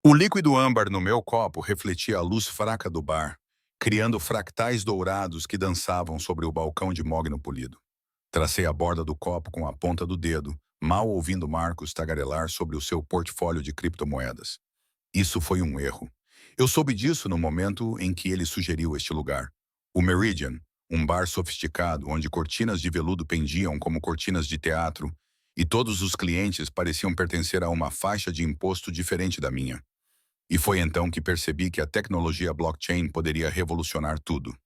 O líquido âmbar no meu copo refletia a luz fraca do bar, criando fractais dourados que dançavam sobre o balcão de mogno polido. Tracei a borda do copo com a ponta do dedo, mal ouvindo Marcos tagarelar sobre o seu portfólio de criptomoedas. Isso foi um erro. Eu soube disso no momento em que ele sugeriu este lugar. O Meridian, um bar sofisticado onde cortinas de veludo pendiam como cortinas de teatro, e todos os clientes pareciam pertencer a uma faixa de imposto diferente da minha. E foi então que percebi que a tecnologia blockchain poderia revolucionar tudo.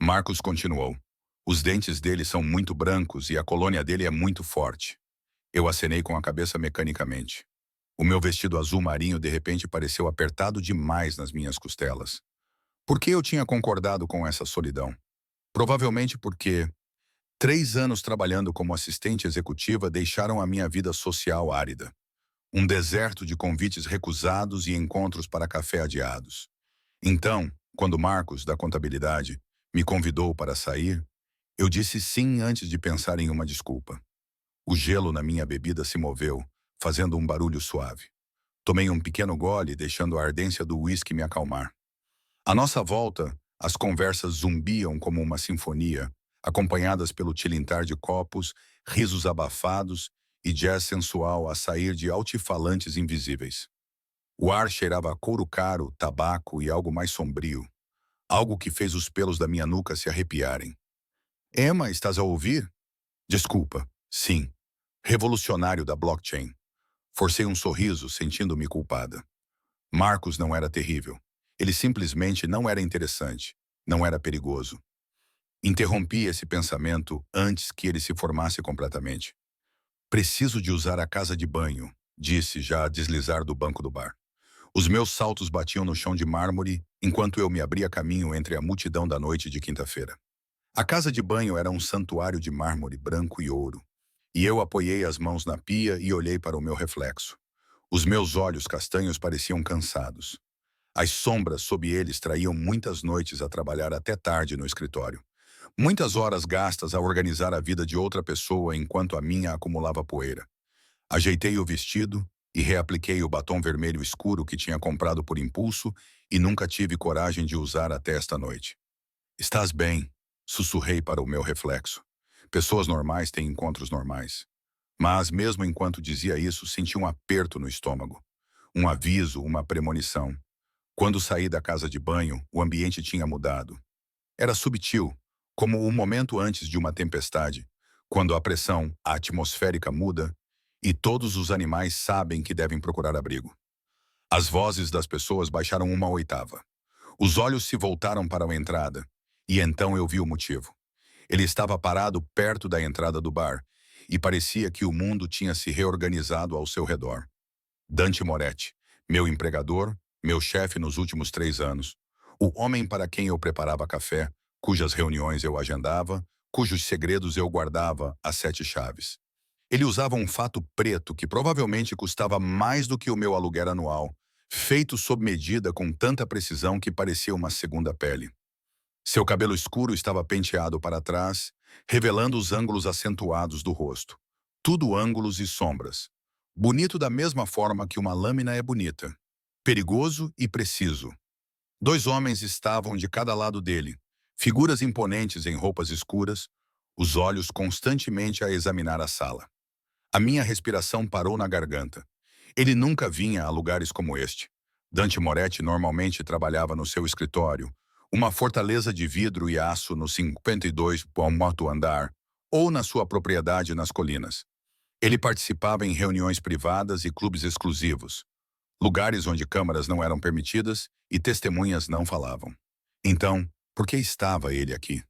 Marcos continuou. Os dentes dele são muito brancos e a colônia dele é muito forte. Eu acenei com a cabeça mecanicamente. O meu vestido azul marinho de repente pareceu apertado demais nas minhas costelas. Por que eu tinha concordado com essa solidão? Provavelmente porque 3 anos trabalhando como assistente executiva deixaram a minha vida social árida. Um deserto de convites recusados e encontros para café adiados. Então, quando Marcos, da contabilidade, me convidou para sair, eu disse sim antes de pensar em uma desculpa. O gelo na minha bebida se moveu, fazendo um barulho suave. Tomei um pequeno gole, deixando a ardência do uísque me acalmar. À nossa volta, as conversas zumbiam como uma sinfonia, acompanhadas pelo tilintar de copos, risos abafados e jazz sensual a sair de altifalantes invisíveis. O ar cheirava a couro caro, tabaco e algo mais sombrio, algo que fez os pelos da minha nuca se arrepiarem. Emma, estás a ouvir? Desculpa. Sim. Revolucionário da blockchain. Forcei um sorriso, sentindo-me culpada. Marcos não era terrível. Ele simplesmente não era interessante. Não era perigoso. Interrompi esse pensamento antes que ele se formasse completamente. Preciso de usar a casa de banho, disse já a deslizar do banco do bar. Os meus saltos batiam no chão de mármore enquanto eu me abria caminho entre a multidão da noite de quinta-feira. A casa de banho era um santuário de mármore branco e ouro, e eu apoiei as mãos na pia e olhei para o meu reflexo. Os meus olhos castanhos pareciam cansados. As sombras sob eles traíam muitas noites a trabalhar até tarde no escritório. Muitas horas gastas a organizar a vida de outra pessoa enquanto a minha acumulava poeira. Ajeitei o vestido e reapliquei o batom vermelho escuro que tinha comprado por impulso e nunca tive coragem de usar até esta noite. Estás bem? Sussurrei para o meu reflexo. Pessoas normais têm encontros normais. Mas, mesmo enquanto dizia isso, senti um aperto no estômago. Um aviso, uma premonição. Quando saí da casa de banho, o ambiente tinha mudado. Era subtil, como o momento antes de uma tempestade, quando a pressão atmosférica muda e todos os animais sabem que devem procurar abrigo. As vozes das pessoas baixaram uma oitava. Os olhos se voltaram para a entrada, e então eu vi o motivo. Ele estava parado perto da entrada do bar, e parecia que o mundo tinha se reorganizado ao seu redor. Dante Moretti, meu empregador, meu chefe nos últimos 3 anos, o homem para quem eu preparava café, cujas reuniões eu agendava, cujos segredos eu guardava às 7 chaves. Ele usava um fato preto que provavelmente custava mais do que o meu aluguer anual, feito sob medida com tanta precisão que parecia uma segunda pele. Seu cabelo escuro estava penteado para trás, revelando os ângulos acentuados do rosto. Tudo ângulos e sombras. Bonito da mesma forma que uma lâmina é bonita. Perigoso e preciso. 2 homens estavam de cada lado dele, figuras imponentes em roupas escuras, os olhos constantemente a examinar a sala. A minha respiração parou na garganta. Ele nunca vinha a lugares como este. Dante Moretti normalmente trabalhava no seu escritório, uma fortaleza de vidro e aço no 52 Palmoto andar, ou na sua propriedade nas colinas. Ele participava em reuniões privadas e clubes exclusivos, lugares onde câmaras não eram permitidas e testemunhas não falavam. Então, por que estava ele aqui?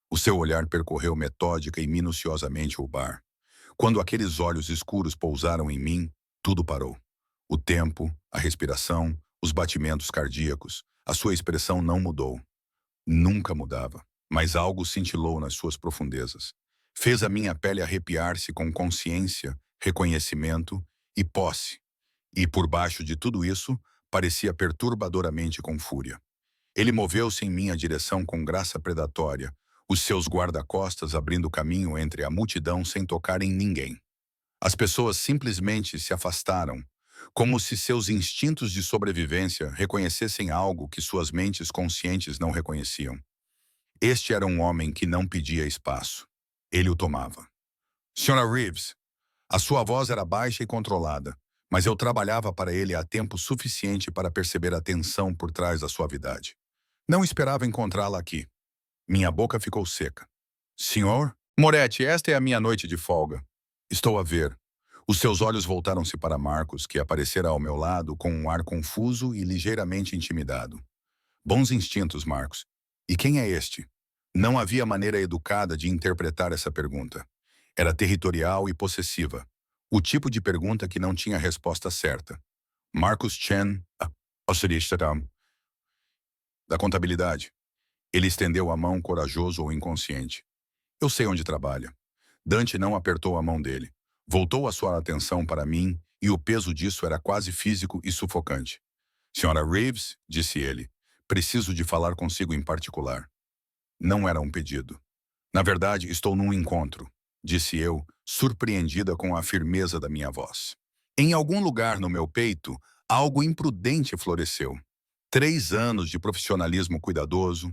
O seu olhar percorreu metódica e minuciosamente o bar. Quando aqueles olhos escuros pousaram em mim, tudo parou. O tempo, a respiração, os batimentos cardíacos, a sua expressão não mudou. Nunca mudava, mas algo cintilou nas suas profundezas. Fez a minha pele arrepiar-se com consciência, reconhecimento e posse. E por baixo de tudo isso, parecia perturbadoramente com fúria. Ele moveu-se em minha direção com graça predatória, os seus guarda-costas abrindo caminho entre a multidão sem tocar em ninguém. As pessoas simplesmente se afastaram, como se seus instintos de sobrevivência reconhecessem algo que suas mentes conscientes não reconheciam. Este era um homem que não pedia espaço. Ele o tomava. Sra. Reeves, a sua voz era baixa e controlada, mas eu trabalhava para ele há tempo suficiente para perceber a tensão por trás da suavidade. Não esperava encontrá-la aqui. Minha boca ficou seca. Senhor? Moretti, esta é a minha noite de folga. Estou a ver. Os seus olhos voltaram-se para Marcos, que aparecera ao meu lado com um ar confuso e ligeiramente intimidado. Bons instintos, Marcos. E quem é este? Não havia maneira educada de interpretar essa pergunta. Era territorial e possessiva. O tipo de pergunta que não tinha resposta certa. Marcus Chen, auxiliar da contabilidade. Ele estendeu a mão corajoso ou inconsciente. Eu sei onde trabalha. Dante não apertou a mão dele. Voltou a sua atenção para mim e o peso disso era quase físico e sufocante. Sra. Reeves, disse ele, preciso de falar consigo em particular. Não era um pedido. Na verdade, estou num encontro, disse eu, surpreendida com a firmeza da minha voz. Em algum lugar no meu peito, algo imprudente floresceu. 3 anos de profissionalismo cuidadoso,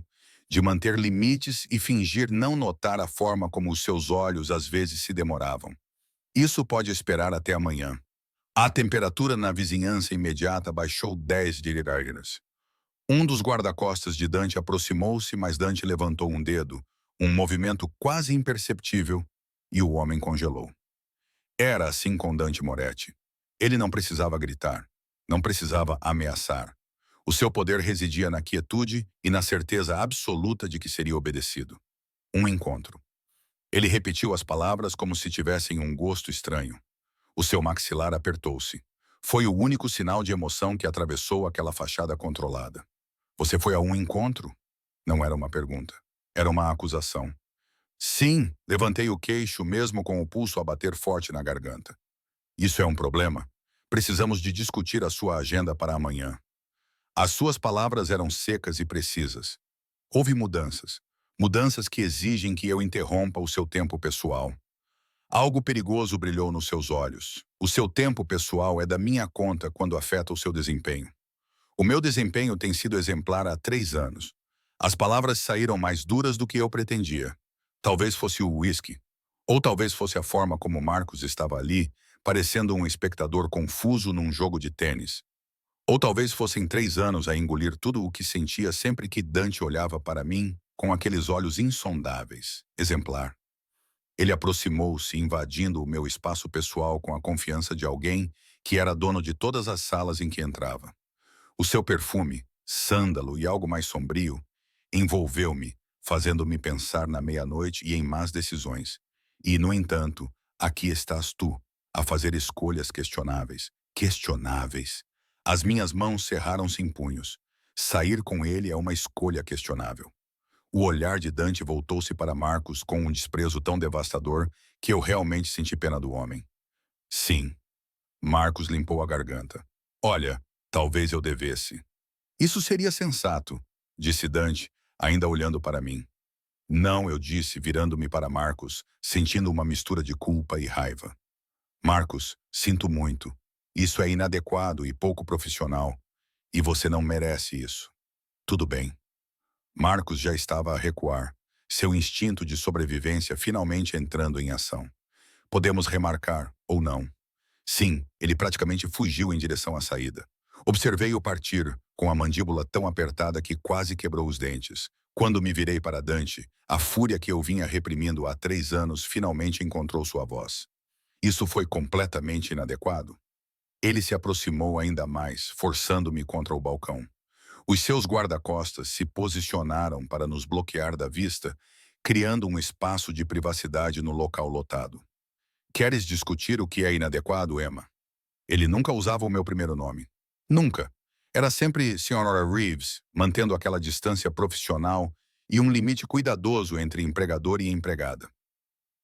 de manter limites e fingir não notar a forma como os seus olhos às vezes se demoravam. Isso pode esperar até amanhã. A temperatura na vizinhança imediata baixou 10 degrees. Um dos guarda-costas de Dante aproximou-se, mas Dante levantou um dedo, um movimento quase imperceptível, e o homem congelou. Era assim com Dante Moretti. Ele não precisava gritar, não precisava ameaçar. O seu poder residia na quietude e na certeza absoluta de que seria obedecido. Um encontro. Ele repetiu as palavras como se tivessem um gosto estranho. O seu maxilar apertou-se. Foi o único sinal de emoção que atravessou aquela fachada controlada. Você foi a um encontro? Não era uma pergunta. Era uma acusação. Sim, levantei o queixo mesmo com o pulso a bater forte na garganta. Isso é um problema? Precisamos de discutir a sua agenda para amanhã. As suas palavras eram secas e precisas. Houve mudanças. Mudanças que exigem que eu interrompa o seu tempo pessoal. Algo perigoso brilhou nos seus olhos. O seu tempo pessoal é da minha conta quando afeta o seu desempenho. O meu desempenho tem sido exemplar há 3 anos. As palavras saíram mais duras do que eu pretendia. Talvez fosse o uísque. Ou talvez fosse a forma como Marcos estava ali, parecendo um espectador confuso num jogo de tênis. Ou talvez fossem 3 anos a engolir tudo o que sentia sempre que Dante olhava para mim com aqueles olhos insondáveis. Exemplar. Ele aproximou-se, invadindo o meu espaço pessoal com a confiança de alguém que era dono de todas as salas em que entrava. O seu perfume, sândalo e algo mais sombrio, envolveu-me, fazendo-me pensar na meia-noite e em más decisões. E, no entanto, aqui estás tu, a fazer escolhas questionáveis. Questionáveis. As minhas mãos cerraram-se em punhos. Sair com ele é uma escolha questionável. O olhar de Dante voltou-se para Marcos com um desprezo tão devastador que eu realmente senti pena do homem. Sim. Marcos limpou a garganta. Olha, talvez eu devesse. Isso seria sensato, disse Dante, ainda olhando para mim. Não, eu disse, virando-me para Marcos, sentindo uma mistura de culpa e raiva. Marcos, sinto muito. Isso é inadequado e pouco profissional. E você não merece isso. Tudo bem. Marcos já estava a recuar, seu instinto de sobrevivência finalmente entrando em ação. Podemos remarcar, ou não. Sim, ele praticamente fugiu em direção à saída. Observei-o partir, com a mandíbula tão apertada que quase quebrou os dentes. Quando me virei para Dante, a fúria que eu vinha reprimindo há 3 anos finalmente encontrou sua voz. Isso foi completamente inadequado. Ele se aproximou ainda mais, forçando-me contra o balcão. Os seus guarda-costas se posicionaram para nos bloquear da vista, criando um espaço de privacidade no local lotado. Queres discutir o que é inadequado, Emma? Ele nunca usava o meu primeiro nome. Nunca. Era sempre Sra. Reeves, mantendo aquela distância profissional e um limite cuidadoso entre empregador e empregada.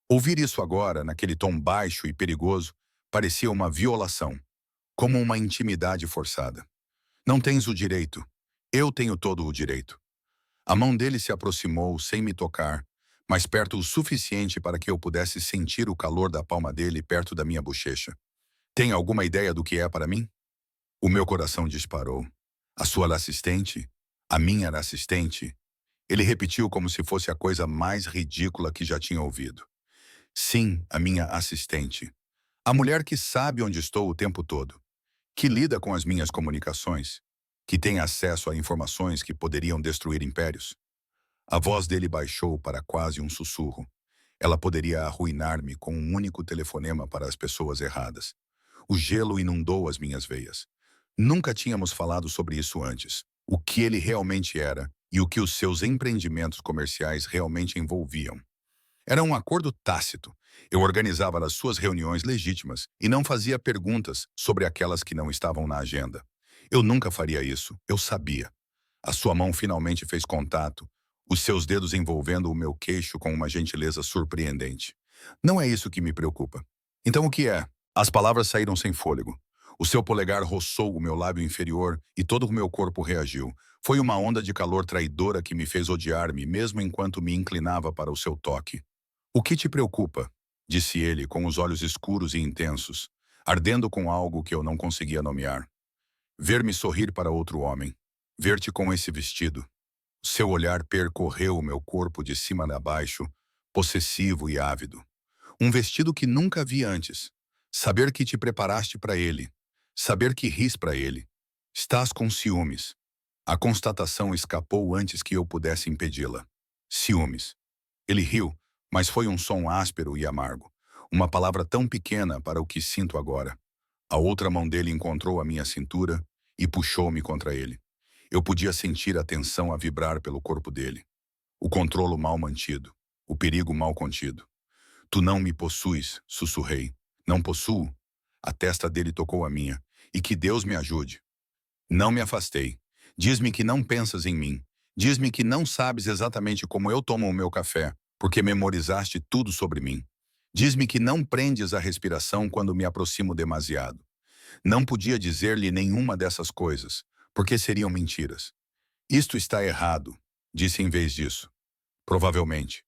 Ouvir isso agora, naquele tom baixo e perigoso, parecia uma violação, como uma intimidade forçada. Não tens o direito. Eu tenho todo o direito. A mão dele se aproximou sem me tocar, mas perto o suficiente para que eu pudesse sentir o calor da palma dele perto da minha bochecha. Tem alguma ideia do que é para mim? O meu coração disparou. A sua era assistente? A minha era assistente? Ele repetiu como se fosse a coisa mais ridícula que já tinha ouvido. Sim, a minha assistente. A mulher que sabe onde estou o tempo todo, que lida com as minhas comunicações, que tem acesso a informações que poderiam destruir impérios. A voz dele baixou para quase um sussurro. Ela poderia arruinar-me com um único telefonema para as pessoas erradas. O gelo inundou as minhas veias. Nunca tínhamos falado sobre isso antes. O que ele realmente era e o que os seus empreendimentos comerciais realmente envolviam. Era um acordo tácito. Eu organizava as suas reuniões legítimas e não fazia perguntas sobre aquelas que não estavam na agenda. Eu nunca faria isso, eu sabia. A sua mão finalmente fez contato, os seus dedos envolvendo o meu queixo com uma gentileza surpreendente. Não é isso que me preocupa. Então o que é? As palavras saíram sem fôlego. O seu polegar roçou o meu lábio inferior e todo o meu corpo reagiu. Foi uma onda de calor traidora que me fez odiar-me, mesmo enquanto me inclinava para o seu toque. O que te preocupa? Disse ele, com os olhos escuros e intensos, ardendo com algo que eu não conseguia nomear. Ver-me sorrir para outro homem. Ver-te com esse vestido. Seu olhar percorreu o meu corpo de cima a baixo, possessivo e ávido. Um vestido que nunca vi antes. Saber que te preparaste para ele. Saber que ris para ele. Estás com ciúmes. A constatação escapou antes que eu pudesse impedi-la. Ciúmes. Ele riu, mas foi um som áspero e amargo. Uma palavra tão pequena para o que sinto agora. A outra mão dele encontrou a minha cintura e puxou-me contra ele. Eu podia sentir a tensão a vibrar pelo corpo dele. O controlo mal mantido. O perigo mal contido. Tu não me possuis, sussurrei. Não possuo? A testa dele tocou a minha. E que Deus me ajude. Não me afastei. Diz-me que não pensas em mim. Diz-me que não sabes exatamente como eu tomo o meu café, porque memorizaste tudo sobre mim. Diz-me que não prendes a respiração quando me aproximo demasiado. Não podia dizer-lhe nenhuma dessas coisas, porque seriam mentiras. Isto está errado, disse em vez disso. Provavelmente.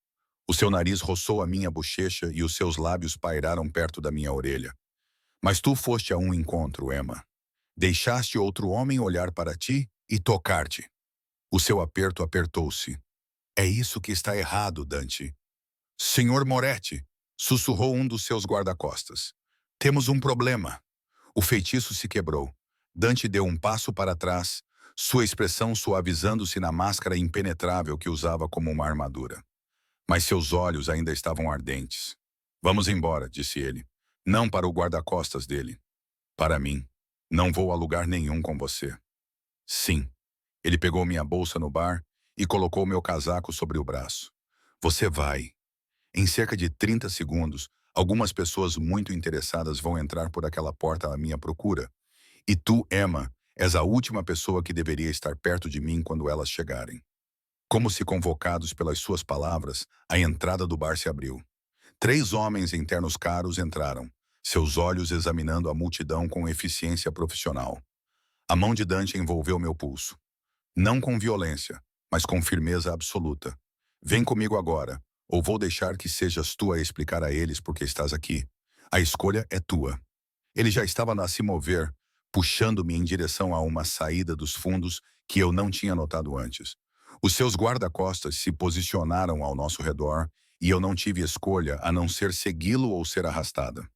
O seu nariz roçou a minha bochecha e os seus lábios pairaram perto da minha orelha. Mas tu foste a um encontro, Emma. Deixaste outro homem olhar para ti e tocar-te. O seu aperto apertou-se. É isso que está errado, Dante. Senhor Moretti, sussurrou um dos seus guarda-costas. Temos um problema. O feitiço se quebrou. Dante deu um passo para trás, sua expressão suavizando-se na máscara impenetrável que usava como uma armadura. Mas seus olhos ainda estavam ardentes. Vamos embora, disse ele. Não para o guarda-costas dele. Para mim. Não vou a lugar nenhum com você. Sim. Ele pegou minha bolsa no bar e colocou meu casaco sobre o braço. Você vai. Em cerca de 30 segundos, algumas pessoas muito interessadas vão entrar por aquela porta à minha procura. E tu, Emma, és a última pessoa que deveria estar perto de mim quando elas chegarem. Como se convocados pelas suas palavras, a entrada do bar se abriu. 3 homens em ternos caros entraram, seus olhos examinando a multidão com eficiência profissional. A mão de Dante envolveu meu pulso. Não com violência, mas com firmeza absoluta. Vem comigo agora, ou vou deixar que sejas tu a explicar a eles por que estás aqui. A escolha é tua. Ele já estava a se mover, puxando-me em direção a uma saída dos fundos que eu não tinha notado antes. Os seus guarda-costas se posicionaram ao nosso redor e eu não tive escolha a não ser segui-lo ou ser arrastada.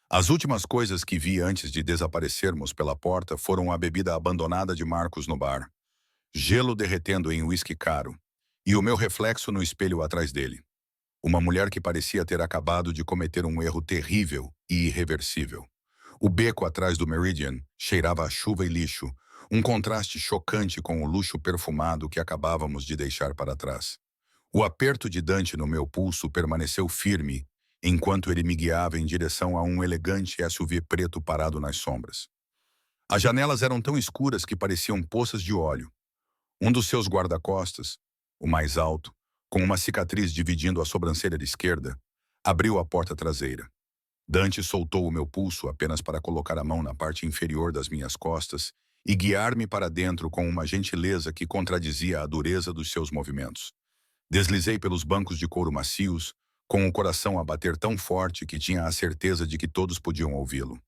As últimas coisas que vi antes de desaparecermos pela porta foram a bebida abandonada de Marcos no bar, gelo derretendo em uísque caro, e o meu reflexo no espelho atrás dele. Uma mulher que parecia ter acabado de cometer um erro terrível e irreversível. O beco atrás do Meridian cheirava a chuva e lixo, um contraste chocante com o luxo perfumado que acabávamos de deixar para trás. O aperto de Dante no meu pulso permaneceu firme, enquanto ele me guiava em direção a um elegante SUV preto parado nas sombras. As janelas eram tão escuras que pareciam poças de óleo. Um dos seus guarda-costas, o mais alto, com uma cicatriz dividindo a sobrancelha esquerda, abriu a porta traseira. Dante soltou o meu pulso apenas para colocar a mão na parte inferior das minhas costas e guiar-me para dentro com uma gentileza que contradizia a dureza dos seus movimentos. Deslizei pelos bancos de couro macios, com o coração a bater tão forte que tinha a certeza de que todos podiam ouvi-lo.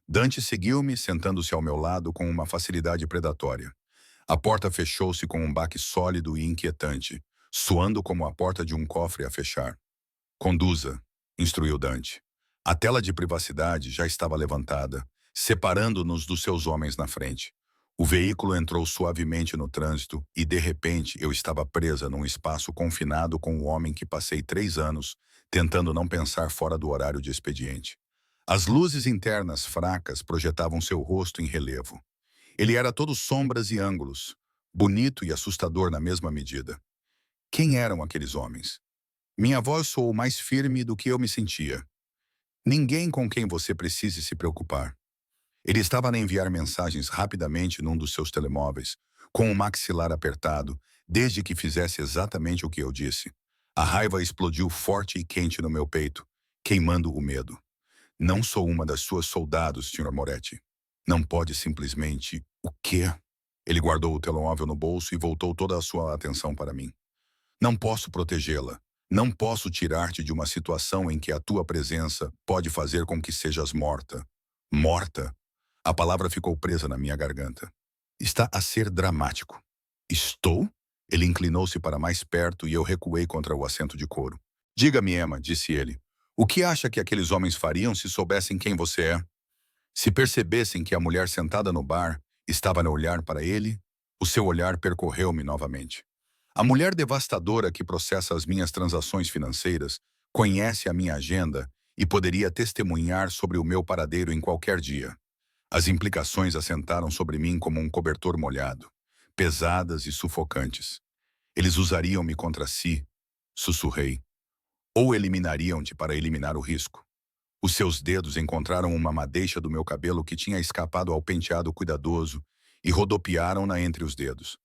Dante seguiu-me, sentando-se ao meu lado com uma facilidade predatória. A porta fechou-se com um baque sólido e inquietante, soando como a porta de um cofre a fechar. Conduza, instruiu Dante. A tela de privacidade já estava levantada, separando-nos dos seus homens na frente. O veículo entrou suavemente no trânsito e, de repente, eu estava presa num espaço confinado com o homem que passei 3 anos tentando não pensar fora do horário de expediente. As luzes internas fracas projetavam seu rosto em relevo. Ele era todo sombras e ângulos, bonito e assustador na mesma medida. Quem eram aqueles homens? Minha voz soou mais firme do que eu me sentia. Ninguém com quem você precise se preocupar. Ele estava a enviar mensagens rapidamente num dos seus telemóveis, com o maxilar apertado, desde que fizesse exatamente o que eu disse. A raiva explodiu forte e quente no meu peito, queimando o medo. Não sou uma das suas soldados, Sr. Moretti. Não pode simplesmente... O quê? Ele guardou o telemóvel no bolso e voltou toda a sua atenção para mim. Não posso protegê-la. Não posso tirar-te de uma situação em que a tua presença pode fazer com que sejas morta. Morta? A palavra ficou presa na minha garganta. Está a ser dramático. Estou? Ele inclinou-se para mais perto e eu recuei contra o assento de couro. Diga-me, Emma, disse ele. O que acha que aqueles homens fariam se soubessem quem você é? Se percebessem que a mulher sentada no bar estava a olhar para ele, o seu olhar percorreu-me novamente. A mulher devastadora que processa as minhas transações financeiras conhece a minha agenda e poderia testemunhar sobre o meu paradeiro em qualquer dia. As implicações assentaram sobre mim como um cobertor molhado, pesadas e sufocantes. Eles usariam-me contra si, sussurrei, ou eliminariam-te para eliminar o risco. Os seus dedos encontraram uma madeixa do meu cabelo que tinha escapado ao penteado cuidadoso e rodopiaram-na entre os dedos.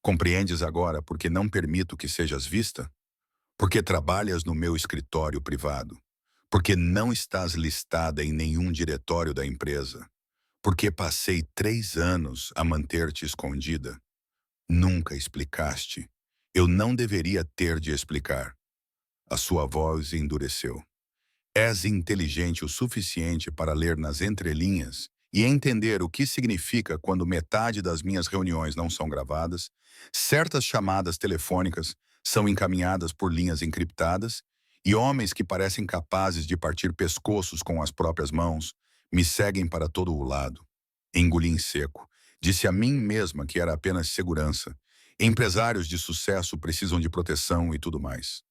Compreendes agora por que não permito que sejas vista? Porque trabalhas no meu escritório privado. Porque não estás listada em nenhum diretório da empresa. Porque passei 3 anos a manter-te escondida. Nunca explicaste. Eu não deveria ter de explicar. A sua voz endureceu. És inteligente o suficiente para ler nas entrelinhas e entender o que significa quando metade das minhas reuniões não são gravadas, certas chamadas telefônicas são encaminhadas por linhas encriptadas e homens que parecem capazes de partir pescoços com as próprias mãos me seguem para todo o lado. Engoli em seco. Disse a mim mesma que era apenas segurança. Empresários de sucesso precisam de proteção e tudo mais.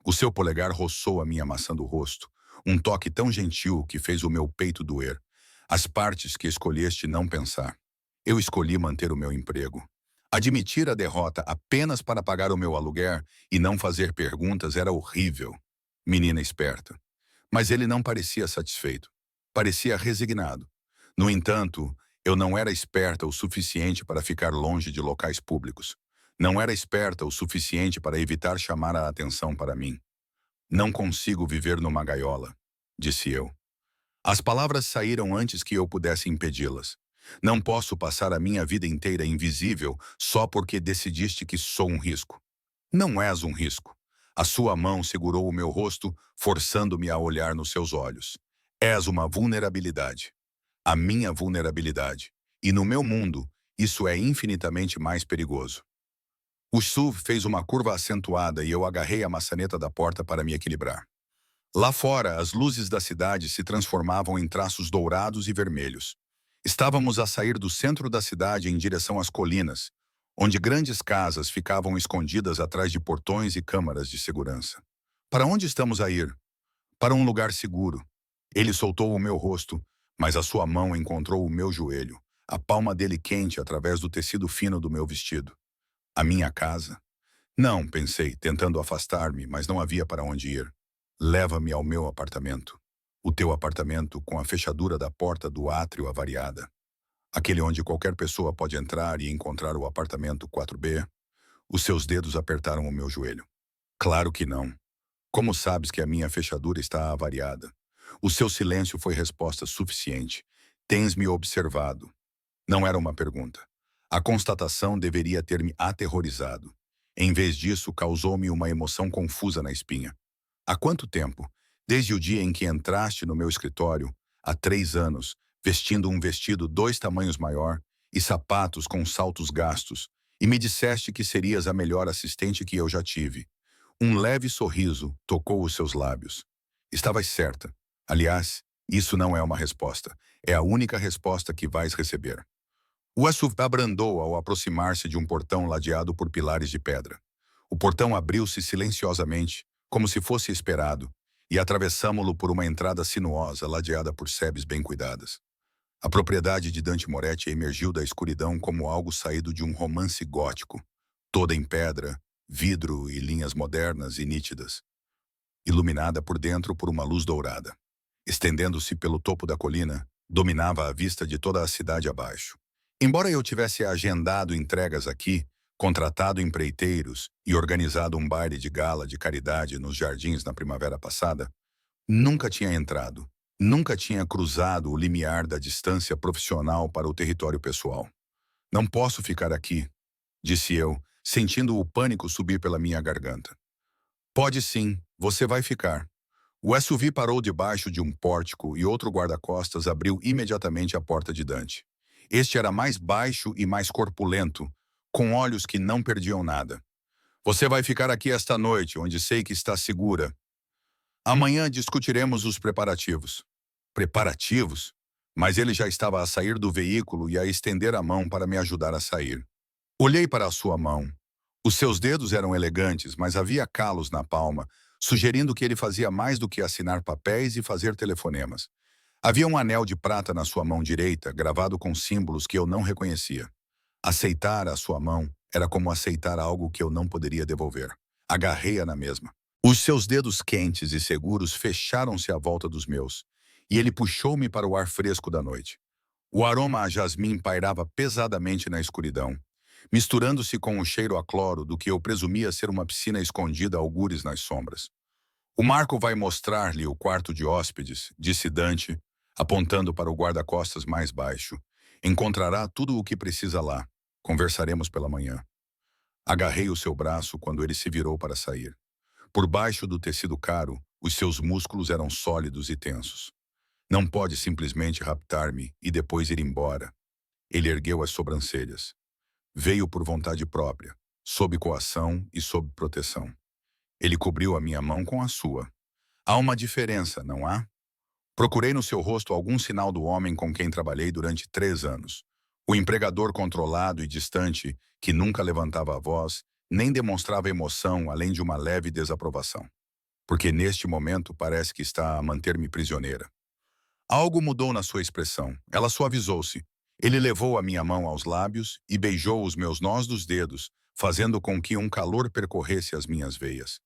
O seu polegar roçou a minha maçã do rosto, um toque tão gentil que fez o meu peito doer. As partes que escolheste não pensar. Eu escolhi manter o meu emprego. Admitir a derrota apenas para pagar o meu aluguer e não fazer perguntas era horrível. Menina esperta. Mas ele não parecia satisfeito. Parecia resignado. No entanto, eu não era esperta o suficiente para ficar longe de locais públicos. Não era esperta o suficiente para evitar chamar a atenção para mim. Não consigo viver numa gaiola, disse eu. As palavras saíram antes que eu pudesse impedi-las. Não posso passar a minha vida inteira invisível só porque decidiste que sou um risco. Não és um risco. A sua mão segurou o meu rosto, forçando-me a olhar nos seus olhos. És uma vulnerabilidade. A minha vulnerabilidade. E no meu mundo, isso é infinitamente mais perigoso. O SUV fez uma curva acentuada e eu agarrei a maçaneta da porta para me equilibrar. Lá fora, as luzes da cidade se transformavam em traços dourados e vermelhos. Estávamos a sair do centro da cidade em direção às colinas, onde grandes casas ficavam escondidas atrás de portões e câmaras de segurança. Para onde estamos a ir? Para um lugar seguro. Ele soltou o meu rosto, mas a sua mão encontrou o meu joelho, a palma dele quente através do tecido fino do meu vestido. A minha casa? Não, pensei, tentando afastar-me, mas não havia para onde ir. Leva-me ao meu apartamento. O teu apartamento com a fechadura da porta do átrio avariada. Aquele onde qualquer pessoa pode entrar e encontrar o apartamento 4B. Os seus dedos apertaram o meu joelho. Claro que não. Como sabes que a minha fechadura está avariada? O seu silêncio foi resposta suficiente. Tens me observado. Não era uma pergunta. A constatação deveria ter me aterrorizado. Em vez disso, causou-me uma emoção confusa na espinha. Há quanto tempo? Desde o dia em que entraste no meu escritório, há 3 anos, vestindo um vestido 2 tamanhos maior e sapatos com saltos gastos, e me disseste que serias a melhor assistente que eu já tive. Um leve sorriso tocou os seus lábios. Estavas certa. Aliás, isso não é uma resposta. É a única resposta que vais receber. O SUV abrandou ao aproximar-se de um portão ladeado por pilares de pedra. O portão abriu-se silenciosamente, como se fosse esperado, e atravessamo-lo por uma entrada sinuosa ladeada por sebes bem cuidadas. A propriedade de Dante Moretti emergiu da escuridão como algo saído de um romance gótico, toda em pedra, vidro e linhas modernas e nítidas, iluminada por dentro por uma luz dourada. Estendendo-se pelo topo da colina, dominava a vista de toda a cidade abaixo. Embora eu tivesse agendado entregas aqui, contratado empreiteiros e organizado um baile de gala de caridade nos jardins na primavera passada, nunca tinha entrado, nunca tinha cruzado o limiar da distância profissional para o território pessoal. Não posso ficar aqui, disse eu, sentindo o pânico subir pela minha garganta. Pode sim, você vai ficar. O SUV parou debaixo de um pórtico e outro guarda-costas abriu imediatamente a porta de Dante. Este era mais baixo e mais corpulento, com olhos que não perdiam nada. Você vai ficar aqui esta noite, onde sei que está segura. Amanhã discutiremos os preparativos. Preparativos? Mas ele já estava a sair do veículo e a estender a mão para me ajudar a sair. Olhei para a sua mão. Os seus dedos eram elegantes, mas havia calos na palma, sugerindo que ele fazia mais do que assinar papéis e fazer telefonemas. Havia um anel de prata na sua mão direita, gravado com símbolos que eu não reconhecia. Aceitar a sua mão era como aceitar algo que eu não poderia devolver. Agarrei-a na mesma. Os seus dedos quentes e seguros fecharam-se à volta dos meus, e ele puxou-me para o ar fresco da noite. O aroma a jasmim pairava pesadamente na escuridão, misturando-se com o cheiro a cloro do que eu presumia ser uma piscina escondida a algures nas sombras. O Marco vai mostrar-lhe o quarto de hóspedes, disse Dante, apontando para o guarda-costas mais baixo. Encontrará tudo o que precisa lá. Conversaremos pela manhã. Agarrei o seu braço quando ele se virou para sair. Por baixo do tecido caro, os seus músculos eram sólidos e tensos. Não pode simplesmente raptar-me e depois ir embora. Ele ergueu as sobrancelhas. Veio por vontade própria, sob coação e sob proteção. Ele cobriu a minha mão com a sua. Há uma diferença, não há? Procurei no seu rosto algum sinal do homem com quem trabalhei durante 3 anos. O empregador controlado e distante, que nunca levantava a voz, nem demonstrava emoção além de uma leve desaprovação. Porque neste momento parece que está a manter-me prisioneira. Algo mudou na sua expressão. Ela suavizou-se. Ele levou a minha mão aos lábios e beijou os meus nós dos dedos, fazendo com que um calor percorresse as minhas veias.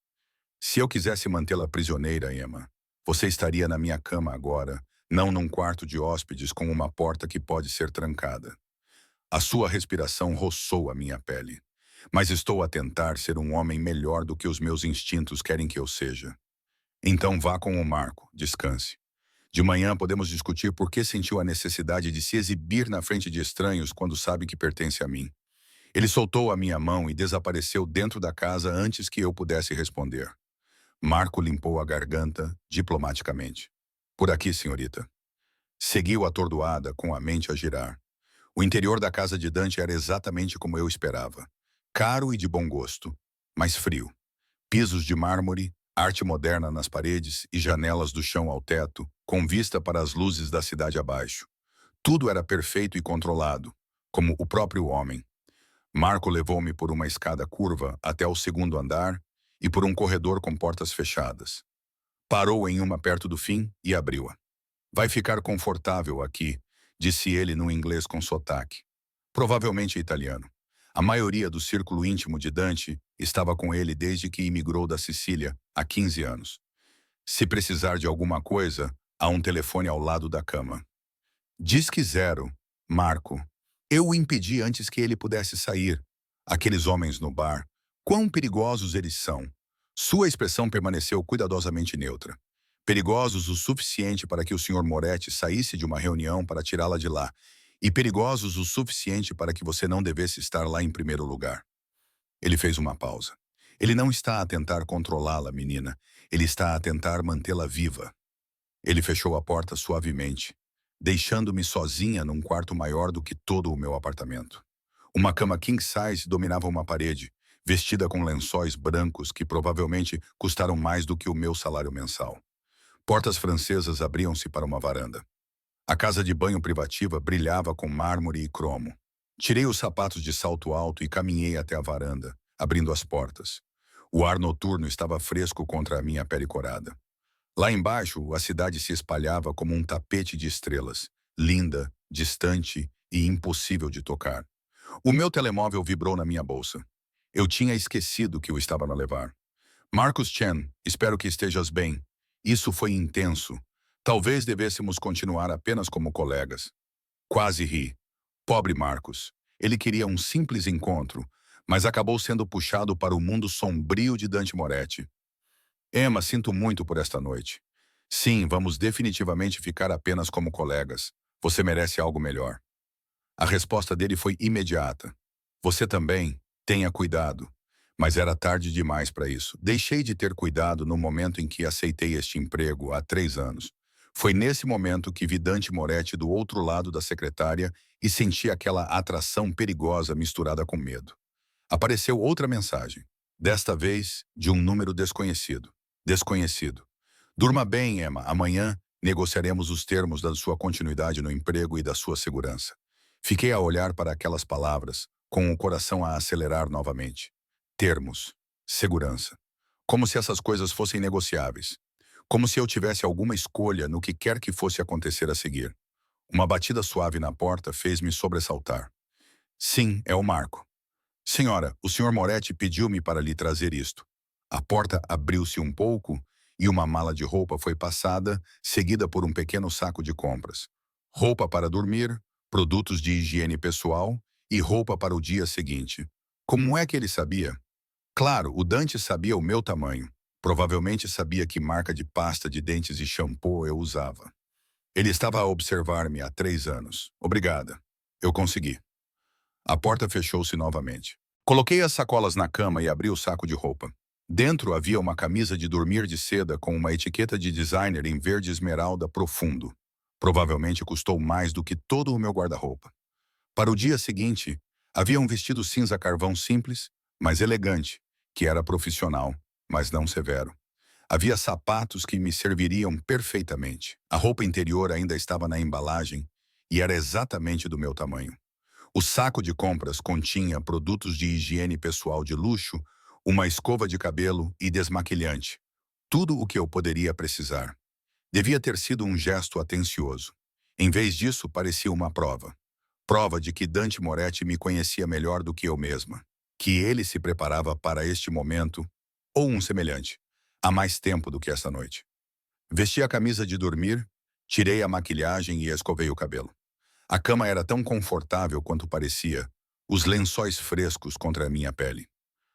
Se eu quisesse mantê-la prisioneira, Emma, você estaria na minha cama agora, não num quarto de hóspedes com uma porta que pode ser trancada. A sua respiração roçou a minha pele. Mas estou a tentar ser um homem melhor do que os meus instintos querem que eu seja. Então vá com o Marco, descanse. De manhã podemos discutir por que sentiu a necessidade de se exibir na frente de estranhos quando sabe que pertence a mim. Ele soltou a minha mão e desapareceu dentro da casa antes que eu pudesse responder. Marco limpou a garganta diplomaticamente. Por aqui, senhorita. Seguiu atordoada, com a mente a girar. O interior da casa de Dante era exatamente como eu esperava. Caro e de bom gosto, mas frio. Pisos de mármore, arte moderna nas paredes e janelas do chão ao teto, com vista para as luzes da cidade abaixo. Tudo era perfeito e controlado, como o próprio homem. Marco levou-me por uma escada curva até o segundo andar e por um corredor com portas fechadas. Parou em uma perto do fim e abriu-a. Vai ficar confortável aqui, disse ele num inglês com sotaque. Provavelmente italiano. A maioria do círculo íntimo de Dante estava com ele desde que imigrou da Sicília, há 15 anos. Se precisar de alguma coisa, há um telefone ao lado da cama. Diz que 0, Marco. Eu o impedi antes que ele pudesse sair. Aqueles homens no bar, quão perigosos eles são. Sua expressão permaneceu cuidadosamente neutra. Perigosos o suficiente para que o Sr. Moretti saísse de uma reunião para tirá-la de lá, e perigosos o suficiente para que você não devesse estar lá em primeiro lugar. Ele fez uma pausa. Ele não está a tentar controlá-la, menina. Ele está a tentar mantê-la viva. Ele fechou a porta suavemente. deixando-me sozinha num quarto maior do que todo o meu apartamento. Uma cama king size dominava uma parede, vestida com lençóis brancos que provavelmente custaram mais do que o meu salário mensal. Portas francesas abriam-se para uma varanda. A casa de banho privativa brilhava com mármore e cromo. Tirei os sapatos de salto alto e caminhei até a varanda, abrindo as portas. O ar noturno estava fresco contra a minha pele corada. Lá embaixo, a cidade se espalhava como um tapete de estrelas, linda, distante e impossível de tocar. O meu telemóvel vibrou na minha bolsa. Eu tinha esquecido que o estava a levar. Marcus Chen, espero que estejas bem. Isso foi intenso. Talvez devêssemos continuar apenas como colegas. Quase ri. Pobre Marcus. Ele queria um simples encontro, mas acabou sendo puxado para o mundo sombrio de Dante Moretti. Emma, sinto muito por esta noite. Sim, vamos definitivamente ficar apenas como colegas. Você merece algo melhor. A resposta dele foi imediata. Você também? Tenha cuidado. Mas era tarde demais para isso. Deixei de ter cuidado no momento em que aceitei este emprego, há 3 anos. Foi nesse momento que vi Dante Moretti do outro lado da secretária e senti aquela atração perigosa misturada com medo. Apareceu outra mensagem. Desta vez, de um número desconhecido. Desconhecido. Durma bem, Emma. Amanhã negociaremos os termos da sua continuidade no emprego e da sua segurança. Fiquei a olhar para aquelas palavras, com o coração a acelerar novamente. Termos. Segurança. Como se essas coisas fossem negociáveis. Como se eu tivesse alguma escolha no que quer que fosse acontecer a seguir. Uma batida suave na porta fez-me sobressaltar. Sim, é o Marco. Senhora, o Sr. Moretti pediu-me para lhe trazer isto. A porta abriu-se um pouco e uma mala de roupa foi passada, seguida por um pequeno saco de compras. Roupa para dormir, produtos de higiene pessoal e roupa para o dia seguinte. Como é que ele sabia? Claro, o Dante sabia o meu tamanho. Provavelmente sabia que marca de pasta de dentes e shampoo eu usava. Ele estava a observar-me há 3 anos. Obrigada. Eu consegui. A porta fechou-se novamente. Coloquei as sacolas na cama e abri o saco de roupa. Dentro havia uma camisa de dormir de seda com uma etiqueta de designer em verde esmeralda profundo. Provavelmente custou mais do que todo o meu guarda-roupa. Para o dia seguinte, havia um vestido cinza carvão simples, mas elegante, que era profissional, mas não severo. Havia sapatos que me serviriam perfeitamente. A roupa interior ainda estava na embalagem e era exatamente do meu tamanho. O saco de compras continha produtos de higiene pessoal de luxo, uma escova de cabelo e desmaquilhante. Tudo o que eu poderia precisar. Devia ter sido um gesto atencioso. Em vez disso, parecia uma prova. Prova de que Dante Moretti me conhecia melhor do que eu mesma. Que ele se preparava para este momento, ou um semelhante, há mais tempo do que esta noite. Vesti a camisa de dormir, tirei a maquilhagem e escovei o cabelo. A cama era tão confortável quanto parecia, os lençóis frescos contra a minha pele.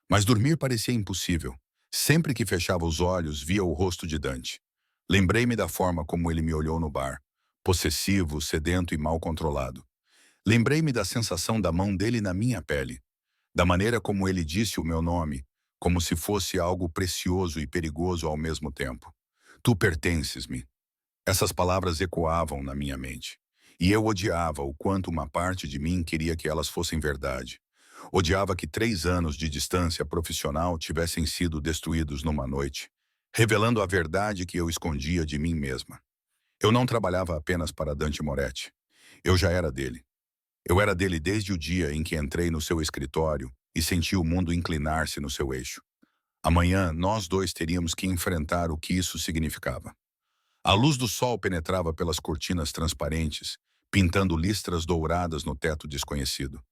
Mas dormir parecia impossível. Sempre que fechava os olhos, via o rosto de Dante. Lembrei-me da forma como ele me olhou no bar, possessivo, sedento e mal controlado. Lembrei-me da sensação da mão dele na minha pele, da maneira como ele disse o meu nome, como se fosse algo precioso e perigoso ao mesmo tempo. Tu pertences-me. Essas palavras ecoavam na minha mente. E eu odiava o quanto uma parte de mim queria que elas fossem verdade. Odiava que 3 anos de distância profissional tivessem sido destruídos numa noite, revelando a verdade que eu escondia de mim mesma. Eu não trabalhava apenas para Dante Moretti. Eu já era dele. Eu era dele desde o dia em que entrei no seu escritório e senti o mundo inclinar-se no seu eixo. Amanhã, nós dois teríamos que enfrentar o que isso significava. A luz do sol penetrava pelas cortinas transparentes, pintando listras douradas no teto desconhecido.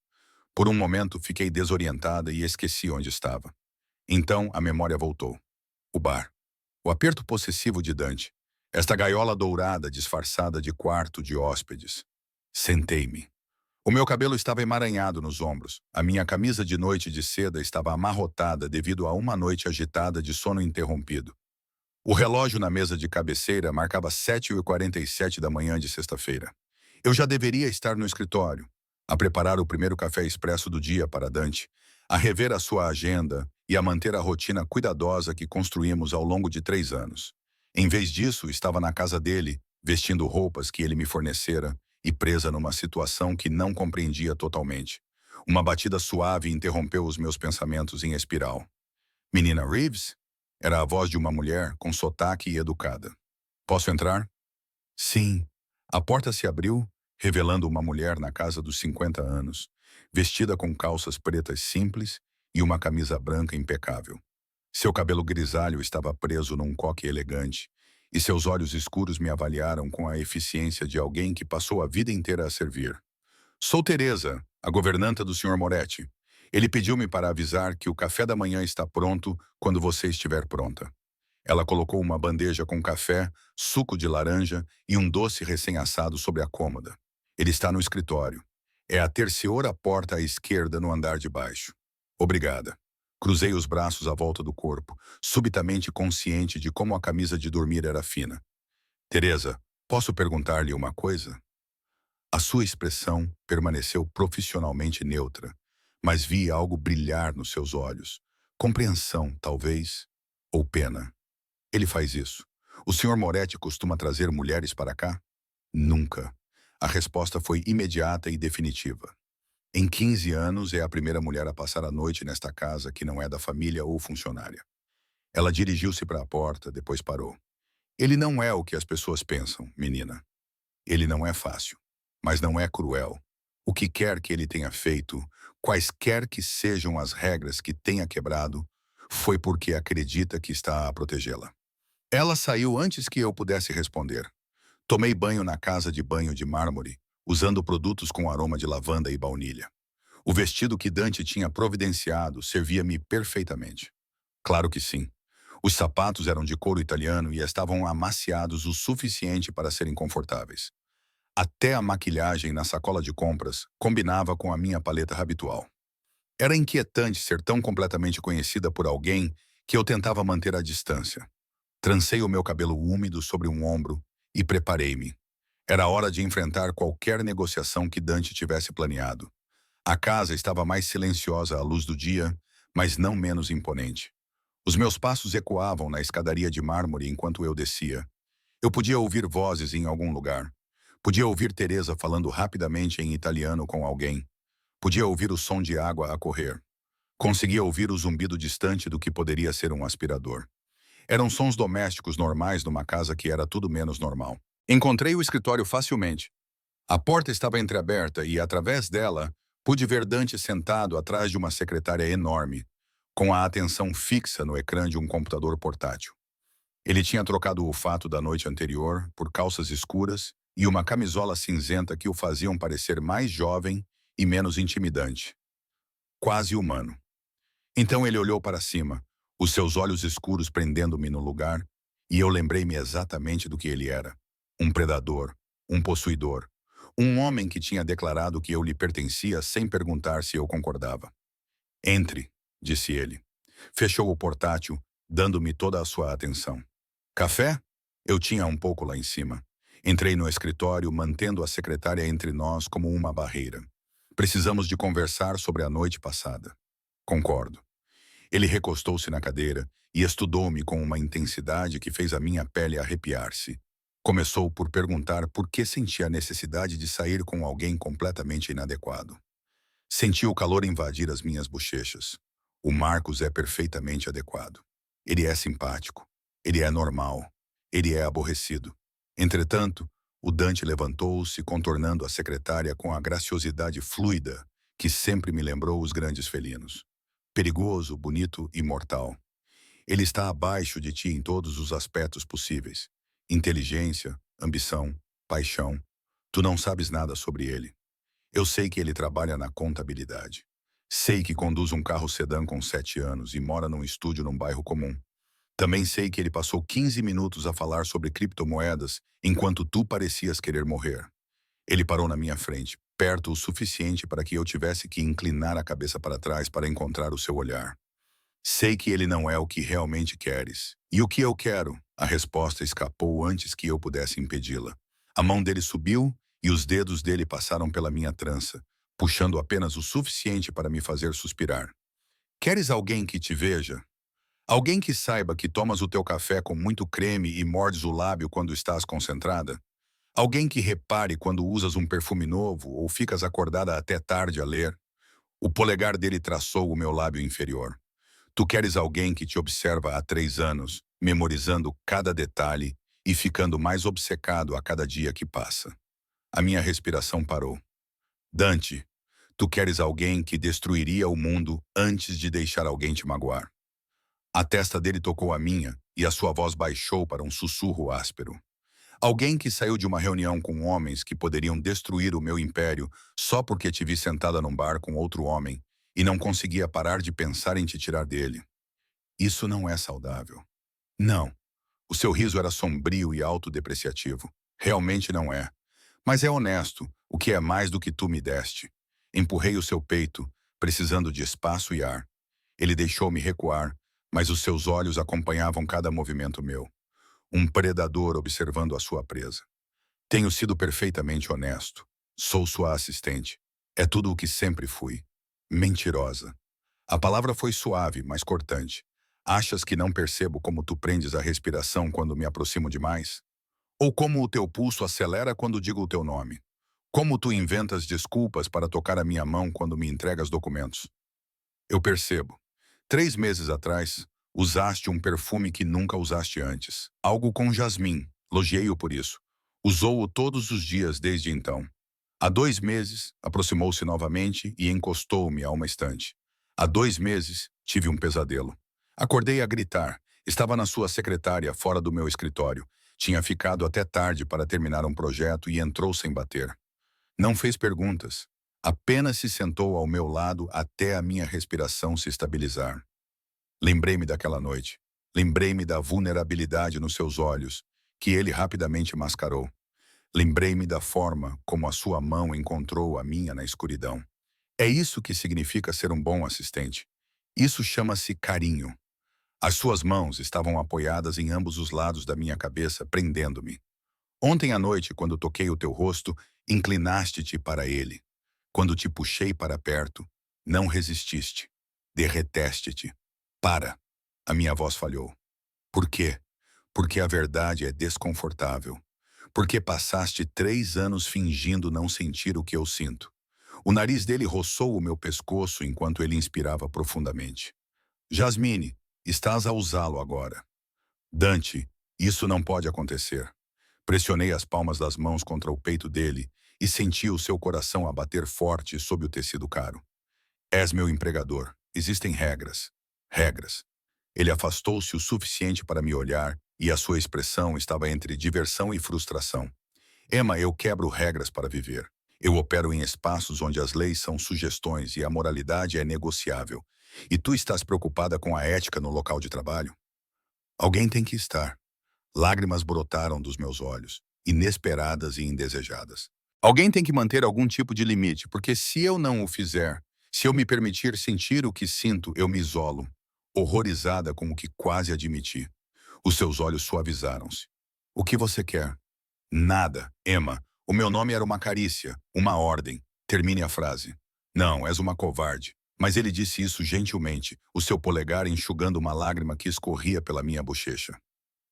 Por um momento, fiquei desorientada e esqueci onde estava. Então, a memória voltou. O bar. O aperto possessivo de Dante. Esta gaiola dourada disfarçada de quarto de hóspedes. Sentei-me. O meu cabelo estava emaranhado nos ombros. A minha camisa de noite de seda estava amarrotada devido a uma noite agitada de sono interrompido. O relógio na mesa de cabeceira marcava 7h47 da manhã de sexta-feira. Eu já deveria estar no escritório, a preparar o primeiro café expresso do dia para Dante, a rever a sua agenda e a manter a rotina cuidadosa que construímos ao longo de 3 anos. Em vez disso, estava na casa dele, vestindo roupas que ele me fornecera e presa numa situação que não compreendia totalmente. Uma batida suave interrompeu os meus pensamentos em espiral. Menina Reeves? Era a voz de uma mulher com sotaque e educada. Posso entrar? Sim. A porta se abriu, revelando uma mulher na casa dos 50 anos, vestida com calças pretas simples e uma camisa branca impecável. Seu cabelo grisalho estava preso num coque elegante, e seus olhos escuros me avaliaram com a eficiência de alguém que passou a vida inteira a servir. Sou Teresa, a governanta do Sr. Moretti. Ele pediu-me para avisar que o café da manhã está pronto quando você estiver pronta. Ela colocou uma bandeja com café, suco de laranja e um doce recém-assado sobre a cômoda. Ele está no escritório. É a terceira porta à esquerda no andar de baixo. Obrigada. Cruzei os braços à volta do corpo, subitamente consciente de como a camisa de dormir era fina. Teresa, posso perguntar-lhe uma coisa? A sua expressão permaneceu profissionalmente neutra, mas vi algo brilhar nos seus olhos. Compreensão, talvez, ou pena. Ele faz isso. O Sr. Moretti costuma trazer mulheres para cá? Nunca. A resposta foi imediata e definitiva. Em 15 anos, é a primeira mulher a passar a noite nesta casa que não é da família ou funcionária. Ela dirigiu-se para a porta, depois parou. Ele não é o que as pessoas pensam, menina. Ele não é fácil, mas não é cruel. O que quer que ele tenha feito, quaisquer que sejam as regras que tenha quebrado, foi porque acredita que está a protegê-la. Ela saiu antes que eu pudesse responder. Tomei banho na casa de banho de mármore, usando produtos com aroma de lavanda e baunilha. O vestido que Dante tinha providenciado servia-me perfeitamente. Claro que sim. Os sapatos eram de couro italiano e estavam amaciados o suficiente para serem confortáveis. Até a maquilhagem na sacola de compras combinava com a minha paleta habitual. Era inquietante ser tão completamente conhecida por alguém que eu tentava manter a distância. Trancei o meu cabelo úmido sobre um ombro e preparei-me. Era hora de enfrentar qualquer negociação que Dante tivesse planeado. A casa estava mais silenciosa à luz do dia, mas não menos imponente. Os meus passos ecoavam na escadaria de mármore enquanto eu descia. Eu podia ouvir vozes em algum lugar. Podia ouvir Teresa falando rapidamente em italiano com alguém. Podia ouvir o som de água a correr. Conseguia ouvir o zumbido distante do que poderia ser um aspirador. Eram sons domésticos normais numa casa que era tudo menos normal. Encontrei o escritório facilmente. A porta estava entreaberta e, através dela, pude ver Dante sentado atrás de uma secretária enorme, com a atenção fixa no ecrã de um computador portátil. Ele tinha trocado o fato da noite anterior por calças escuras e uma camisola cinzenta que o faziam parecer mais jovem e menos intimidante. Quase humano. Então ele olhou para cima, os seus olhos escuros prendendo-me no lugar, e eu lembrei-me exatamente do que ele era. Um predador, um possuidor, um homem que tinha declarado que eu lhe pertencia sem perguntar se eu concordava. Entre, disse ele. Fechou o portátil, dando-me toda a sua atenção. Café? Eu tinha um pouco lá em cima. Entrei no escritório, mantendo a secretária entre nós como uma barreira. Precisamos de conversar sobre a noite passada. Concordo. Ele recostou-se na cadeira e estudou-me com uma intensidade que fez a minha pele arrepiar-se. Começou por perguntar por que sentia a necessidade de sair com alguém completamente inadequado. Senti o calor invadir as minhas bochechas. O Marcos é perfeitamente adequado. Ele é simpático. Ele é normal. Ele é aborrecido. Entretanto, o Dante levantou-se, contornando a secretária com a graciosidade fluida que sempre me lembrou os grandes felinos. Perigoso, bonito e mortal. Ele está abaixo de ti em todos os aspectos possíveis. Inteligência, ambição, paixão. Tu não sabes nada sobre ele. Eu sei que ele trabalha na contabilidade. Sei que conduz um carro sedã com 7 anos e mora num estúdio num bairro comum. Também sei que ele passou 15 minutos a falar sobre criptomoedas enquanto tu parecias querer morrer. Ele parou na minha frente, perto o suficiente para que eu tivesse que inclinar a cabeça para trás para encontrar o seu olhar. Sei que ele não é o que realmente queres. E o que eu quero? A resposta escapou antes que eu pudesse impedi-la. A mão dele subiu e os dedos dele passaram pela minha trança, puxando apenas o suficiente para me fazer suspirar. Queres alguém que te veja? Alguém que saiba que tomas o teu café com muito creme e mordes o lábio quando estás concentrada? Alguém que repare quando usas um perfume novo ou ficas acordada até tarde a ler. O polegar dele traçou o meu lábio inferior. Tu queres alguém que te observa há 3 anos, memorizando cada detalhe e ficando mais obcecado a cada dia que passa. A minha respiração parou. Dante, tu queres alguém que destruiria o mundo antes de deixar alguém te magoar. A testa dele tocou a minha e a sua voz baixou para um sussurro áspero. Alguém que saiu de uma reunião com homens que poderiam destruir o meu império só porque te vi sentada num bar com outro homem e não conseguia parar de pensar em te tirar dele. Isso não é saudável. Não. O seu riso era sombrio e autodepreciativo. Realmente não é. Mas é honesto, o que é mais do que tu me deste. Empurrei o seu peito, precisando de espaço e ar. Ele deixou-me recuar, mas os seus olhos acompanhavam cada movimento meu. Um predador observando a sua presa. Tenho sido perfeitamente honesto. Sou sua assistente. É tudo o que sempre fui. Mentirosa. A palavra foi suave, mas cortante. Achas que não percebo como tu prendes a respiração quando me aproximo demais? Ou como o teu pulso acelera quando digo o teu nome? Como tu inventas desculpas para tocar a minha mão quando me entregas documentos? Eu percebo. 3 meses atrás, usaste um perfume que nunca usaste antes. Algo com jasmim. Elogiei-o por isso. Usou-o todos os dias desde então. Há 2 meses, aproximou-se novamente e encostou-me a uma estante. Há 2 meses, tive um pesadelo. Acordei a gritar. Estava na sua secretária, fora do meu escritório. Tinha ficado até tarde para terminar um projeto e entrou sem bater. Não fez perguntas. Apenas se sentou ao meu lado até a minha respiração se estabilizar. Lembrei-me daquela noite. Lembrei-me da vulnerabilidade nos seus olhos, que ele rapidamente mascarou. Lembrei-me da forma como a sua mão encontrou a minha na escuridão. É isso que significa ser um bom assistente. Isso chama-se carinho. As suas mãos estavam apoiadas em ambos os lados da minha cabeça, prendendo-me. Ontem à noite, quando toquei o teu rosto, inclinaste-te para ele. Quando te puxei para perto, não resististe. Derreteste-te. Para. A minha voz falhou. Por quê? Porque a verdade é desconfortável. Porque passaste 3 anos fingindo não sentir o que eu sinto. O nariz dele roçou o meu pescoço enquanto ele inspirava profundamente. Jasmine, estás a usá-lo agora. Dante, isso não pode acontecer. Pressionei as palmas das mãos contra o peito dele e senti o seu coração a bater forte sob o tecido caro. És meu empregador. Existem regras. Regras. Ele afastou-se o suficiente para me olhar e a sua expressão estava entre diversão e frustração. Emma, eu quebro regras para viver. Eu opero em espaços onde as leis são sugestões e a moralidade é negociável. E tu estás preocupada com a ética no local de trabalho? Alguém tem que estar. Lágrimas brotaram dos meus olhos, inesperadas e indesejadas. Alguém tem que manter algum tipo de limite, porque se eu não o fizer, se eu me permitir sentir o que sinto, eu me isolo, horrorizada com o que quase admiti. Os seus olhos suavizaram-se. O que você quer? Nada, Emma. O meu nome era uma carícia, uma ordem. Termine a frase. Não, és uma covarde. Mas ele disse isso gentilmente, o seu polegar enxugando uma lágrima que escorria pela minha bochecha.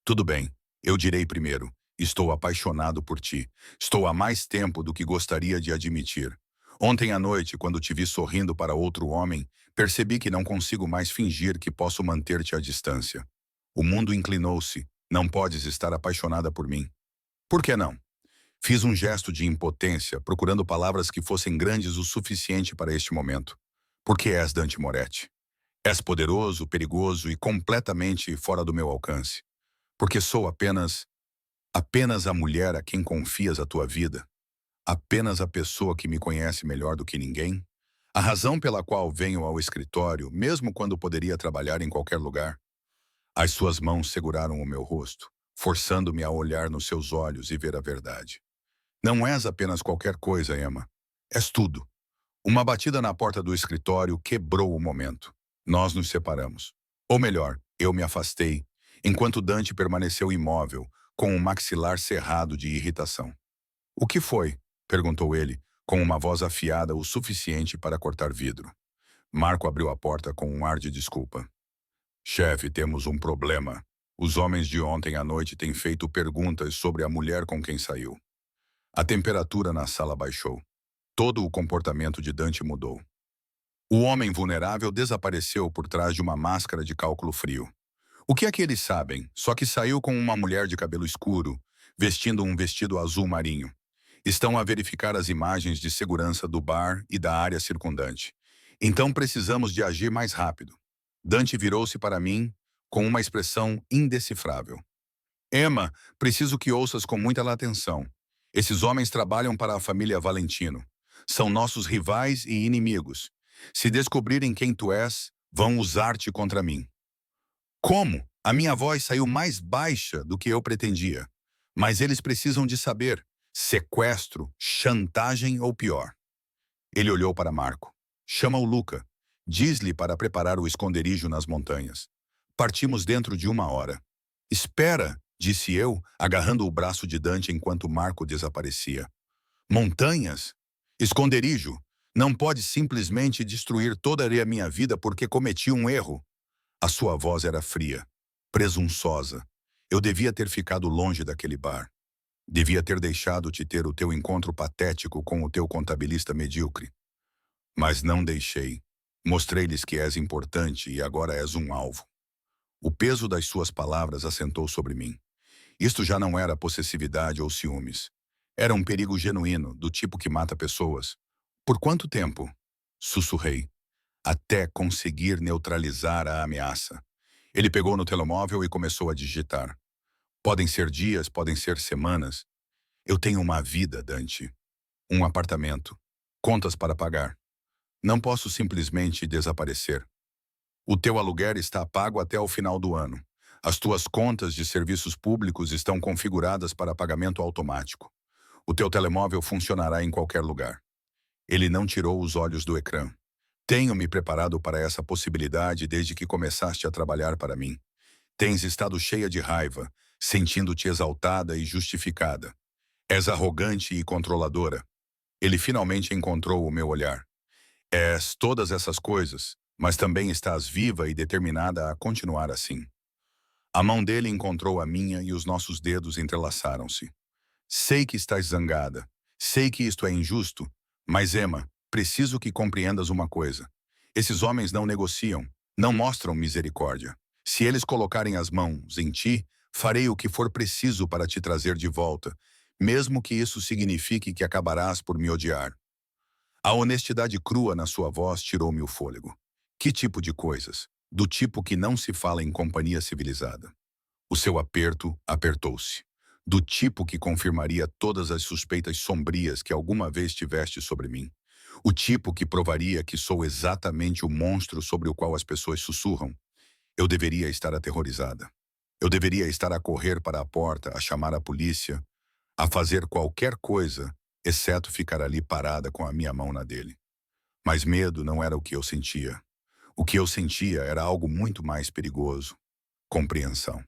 Tudo bem, eu direi primeiro. Estou apaixonado por ti. Estou há mais tempo do que gostaria de admitir. Ontem à noite, quando te vi sorrindo para outro homem, percebi que não consigo mais fingir que posso manter-te à distância. O mundo inclinou-se. Não podes estar apaixonada por mim. Por que não? Fiz um gesto de impotência, procurando palavras que fossem grandes o suficiente para este momento. Porque és Dante Moretti. És poderoso, perigoso e completamente fora do meu alcance. Porque sou apenas a mulher a quem confias a tua vida. Apenas a pessoa que me conhece melhor do que ninguém. A razão pela qual venho ao escritório, mesmo quando poderia trabalhar em qualquer lugar. As suas mãos seguraram o meu rosto, forçando-me a olhar nos seus olhos e ver a verdade. Não és apenas qualquer coisa, Emma. És tudo. Uma batida na porta do escritório quebrou o momento. Nós nos separamos. Ou melhor, eu me afastei, enquanto Dante permaneceu imóvel, com o maxilar cerrado de irritação. O que foi? Perguntou ele, com uma voz afiada o suficiente para cortar vidro. Marco abriu a porta com um ar de desculpa. Chefe, temos um problema. Os homens de ontem à noite têm feito perguntas sobre a mulher com quem saiu. A temperatura na sala baixou. Todo o comportamento de Dante mudou. O homem vulnerável desapareceu por trás de uma máscara de cálculo frio. O que é que eles sabem? Só que saiu com uma mulher de cabelo escuro, vestindo um vestido azul marinho. Estão a verificar as imagens de segurança do bar e da área circundante. Então precisamos de agir mais rápido. Dante virou-se para mim com uma expressão indecifrável. Emma, preciso que ouças com muita atenção. Esses homens trabalham para a família Valentino. São nossos rivais e inimigos. Se descobrirem quem tu és, vão usar-te contra mim. Como? A minha voz saiu mais baixa do que eu pretendia. Mas eles precisam de saber. Sequestro, chantagem ou pior. Ele olhou para Marco. Chama o Luca. Diz-lhe para preparar o esconderijo nas montanhas. Partimos dentro de 1 hora. Espera, disse eu, agarrando o braço de Dante enquanto Marco desaparecia. Montanhas? Esconderijo. Não pode simplesmente destruir toda a minha vida porque cometi um erro. A sua voz era fria, presunçosa. Eu devia ter ficado longe daquele bar. Devia ter deixado-te ter o teu encontro patético com o teu contabilista medíocre. Mas não deixei. Mostrei-lhes que és importante e agora és um alvo. O peso das suas palavras assentou sobre mim. Isto já não era possessividade ou ciúmes. Era um perigo genuíno, do tipo que mata pessoas. Por quanto tempo? Sussurrei. Até conseguir neutralizar a ameaça. Ele pegou no telemóvel e começou a digitar. Podem ser dias, podem ser semanas. Eu tenho uma vida, Dante. Um apartamento. Contas para pagar. Não posso simplesmente desaparecer. O teu aluguer está pago até o final do ano. As tuas contas de serviços públicos estão configuradas para pagamento automático. O teu telemóvel funcionará em qualquer lugar. Ele não tirou os olhos do ecrã. Tenho me preparado para essa possibilidade desde que começaste a trabalhar para mim. Tens estado cheia de raiva, sentindo-te exaltada e justificada. És arrogante e controladora. Ele finalmente encontrou o meu olhar. És todas essas coisas, mas também estás viva e determinada a continuar assim. A mão dele encontrou a minha e os nossos dedos entrelaçaram-se. Sei que estás zangada. Sei que isto é injusto. Mas, Emma, preciso que compreendas uma coisa. Esses homens não negociam, não mostram misericórdia. Se eles colocarem as mãos em ti, farei o que for preciso para te trazer de volta, mesmo que isso signifique que acabarás por me odiar. A honestidade crua na sua voz tirou-me o fôlego. Que tipo de coisas? Do tipo que não se fala em companhia civilizada. O seu aperto apertou-se. Do tipo que confirmaria todas as suspeitas sombrias que alguma vez tiveste sobre mim. O tipo que provaria que sou exatamente o monstro sobre o qual as pessoas sussurram. Eu deveria estar aterrorizada. Eu deveria estar a correr para a porta, a chamar a polícia, a fazer qualquer coisa, exceto ficar ali parada com a minha mão na dele. Mas medo não era o que eu sentia. O que eu sentia era algo muito mais perigoso. Compreensão.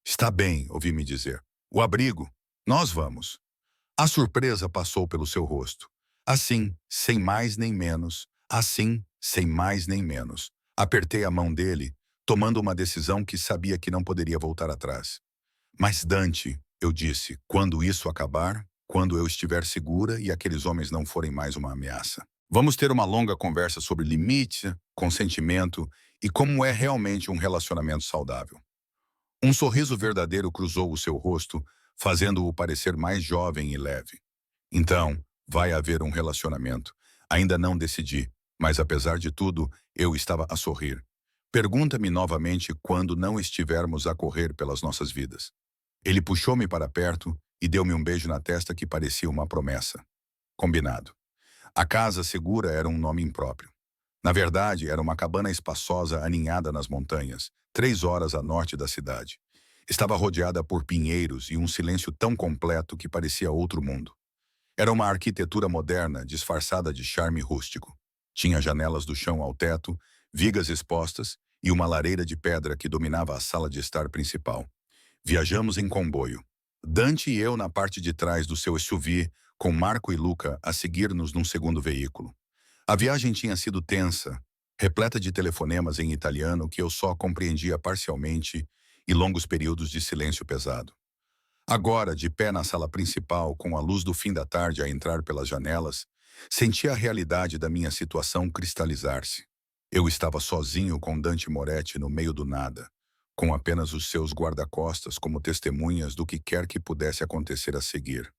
Está bem, ouvi-me dizer. O abrigo. Nós vamos. A surpresa passou pelo seu rosto. Assim, sem mais nem menos. Assim, sem mais nem menos. Apertei a mão dele, tomando uma decisão que sabia que não poderia voltar atrás. Mas Dante, eu disse, quando isso acabar, quando eu estiver segura e aqueles homens não forem mais uma ameaça. Vamos ter uma longa conversa sobre limite, consentimento e como é realmente um relacionamento saudável. Um sorriso verdadeiro cruzou o seu rosto, fazendo-o parecer mais jovem e leve. Então, vai haver um relacionamento. Ainda não decidi, mas apesar de tudo, eu estava a sorrir. Pergunta-me novamente quando não estivermos a correr pelas nossas vidas. Ele puxou-me para perto e deu-me um beijo na testa que parecia uma promessa. Combinado. A casa segura era um nome impróprio. Na verdade, era uma cabana espaçosa aninhada nas montanhas, 3 horas a norte da cidade. Estava rodeada por pinheiros e um silêncio tão completo que parecia outro mundo. Era uma arquitetura moderna, disfarçada de charme rústico. Tinha janelas do chão ao teto, vigas expostas e uma lareira de pedra que dominava a sala de estar principal. Viajamos em comboio. Dante e eu na parte de trás do seu SUV, com Marco e Luca a seguir-nos num segundo veículo. A viagem tinha sido tensa, repleta de telefonemas em italiano que eu só compreendia parcialmente e longos períodos de silêncio pesado. Agora, de pé na sala principal, com a luz do fim da tarde a entrar pelas janelas, senti a realidade da minha situação cristalizar-se. Eu estava sozinho com Dante Moretti no meio do nada, com apenas os seus guarda-costas como testemunhas do que quer que pudesse acontecer a seguir.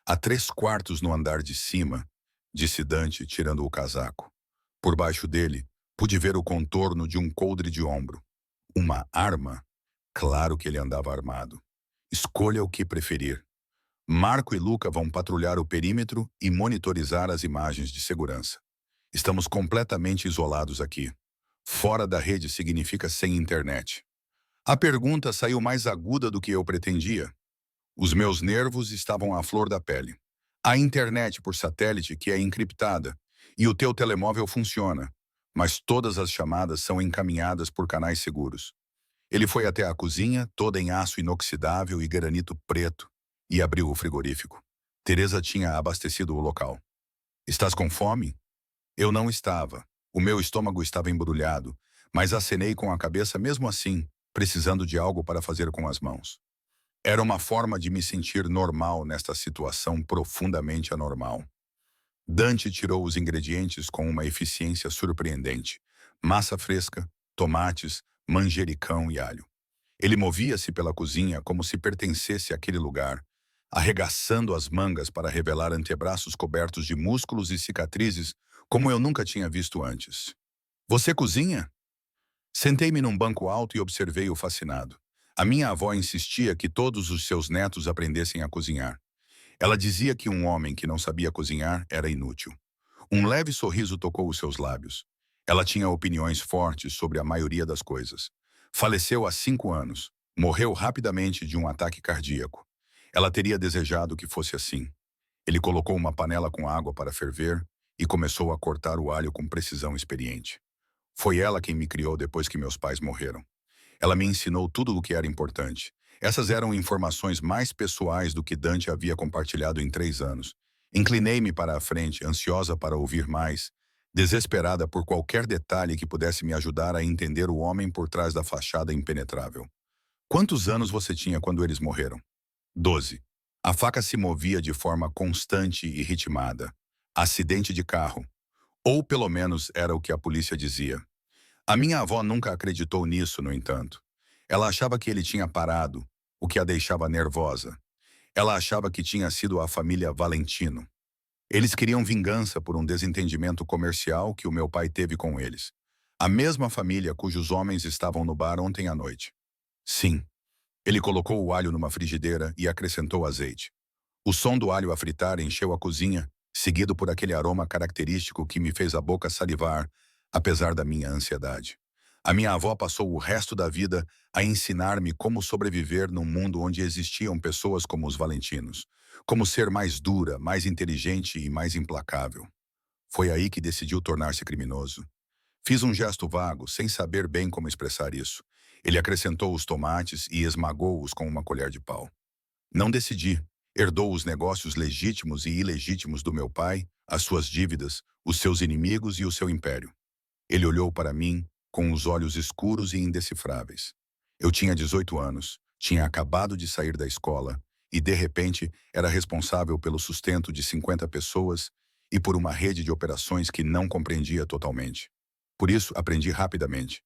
"Há 3 quartos no andar de cima", disse Dante, tirando o casaco. Por baixo dele, pude ver o contorno de um coldre de ombro. Uma arma? Claro que ele andava armado. Escolha o que preferir. Marco e Luca vão patrulhar o perímetro e monitorizar as imagens de segurança. Estamos completamente isolados aqui. Fora da rede significa sem internet. A pergunta saiu mais aguda do que eu pretendia. Os meus nervos estavam à flor da pele. A internet por satélite, que é encriptada, e o teu telemóvel funciona, mas todas as chamadas são encaminhadas por canais seguros. Ele foi até a cozinha, toda em aço inoxidável e granito preto, e abriu o frigorífico. Teresa tinha abastecido o local. "Estás com fome?" Eu não estava. O meu estômago estava embrulhado, mas acenei com a cabeça mesmo assim, precisando de algo para fazer com as mãos. Era uma forma de me sentir normal nesta situação profundamente anormal. Dante tirou os ingredientes com uma eficiência surpreendente. Massa fresca, tomates, manjericão e alho. Ele movia-se pela cozinha como se pertencesse àquele lugar, arregaçando as mangas para revelar antebraços cobertos de músculos e cicatrizes como eu nunca tinha visto antes. "Você cozinha?" Sentei-me num banco alto e observei-o fascinado. A minha avó insistia que todos os seus netos aprendessem a cozinhar. Ela dizia que um homem que não sabia cozinhar era inútil. Um leve sorriso tocou os seus lábios. Ela tinha opiniões fortes sobre a maioria das coisas. Faleceu há 5 anos. Morreu rapidamente de um ataque cardíaco. Ela teria desejado que fosse assim. Ele colocou uma panela com água para ferver e começou a cortar o alho com precisão experiente. Foi ela quem me criou depois que meus pais morreram. Ela me ensinou tudo o que era importante. Essas eram informações mais pessoais do que Dante havia compartilhado em 3 anos. Inclinei-me para a frente, ansiosa para ouvir mais, desesperada por qualquer detalhe que pudesse me ajudar a entender o homem por trás da fachada impenetrável. "Quantos anos você tinha quando eles morreram?" 12. A faca se movia de forma constante e ritmada. Acidente de carro. Ou pelo menos era o que a polícia dizia. A minha avó nunca acreditou nisso, no entanto. Ela achava que ele tinha parado, o que a deixava nervosa. Ela achava que tinha sido a família Valentino. Eles queriam vingança por um desentendimento comercial que o meu pai teve com eles. A mesma família cujos homens estavam no bar ontem à noite. Sim. Ele colocou o alho numa frigideira e acrescentou azeite. O som do alho a fritar encheu a cozinha, seguido por aquele aroma característico que me fez a boca salivar, apesar da minha ansiedade. A minha avó passou o resto da vida a ensinar-me como sobreviver num mundo onde existiam pessoas como os Valentinos, como ser mais dura, mais inteligente e mais implacável. Foi aí que decidiu tornar-se criminoso. Fiz um gesto vago, sem saber bem como expressar isso. Ele acrescentou os tomates e esmagou-os com uma colher de pau. Não decidi. Herdou os negócios legítimos e ilegítimos do meu pai, as suas dívidas, os seus inimigos e o seu império. Ele olhou para mim com os olhos escuros e indecifráveis. Eu tinha 18 anos, tinha acabado de sair da escola e, de repente, era responsável pelo sustento de 50 pessoas e por uma rede de operações que não compreendia totalmente. Por isso, aprendi rapidamente.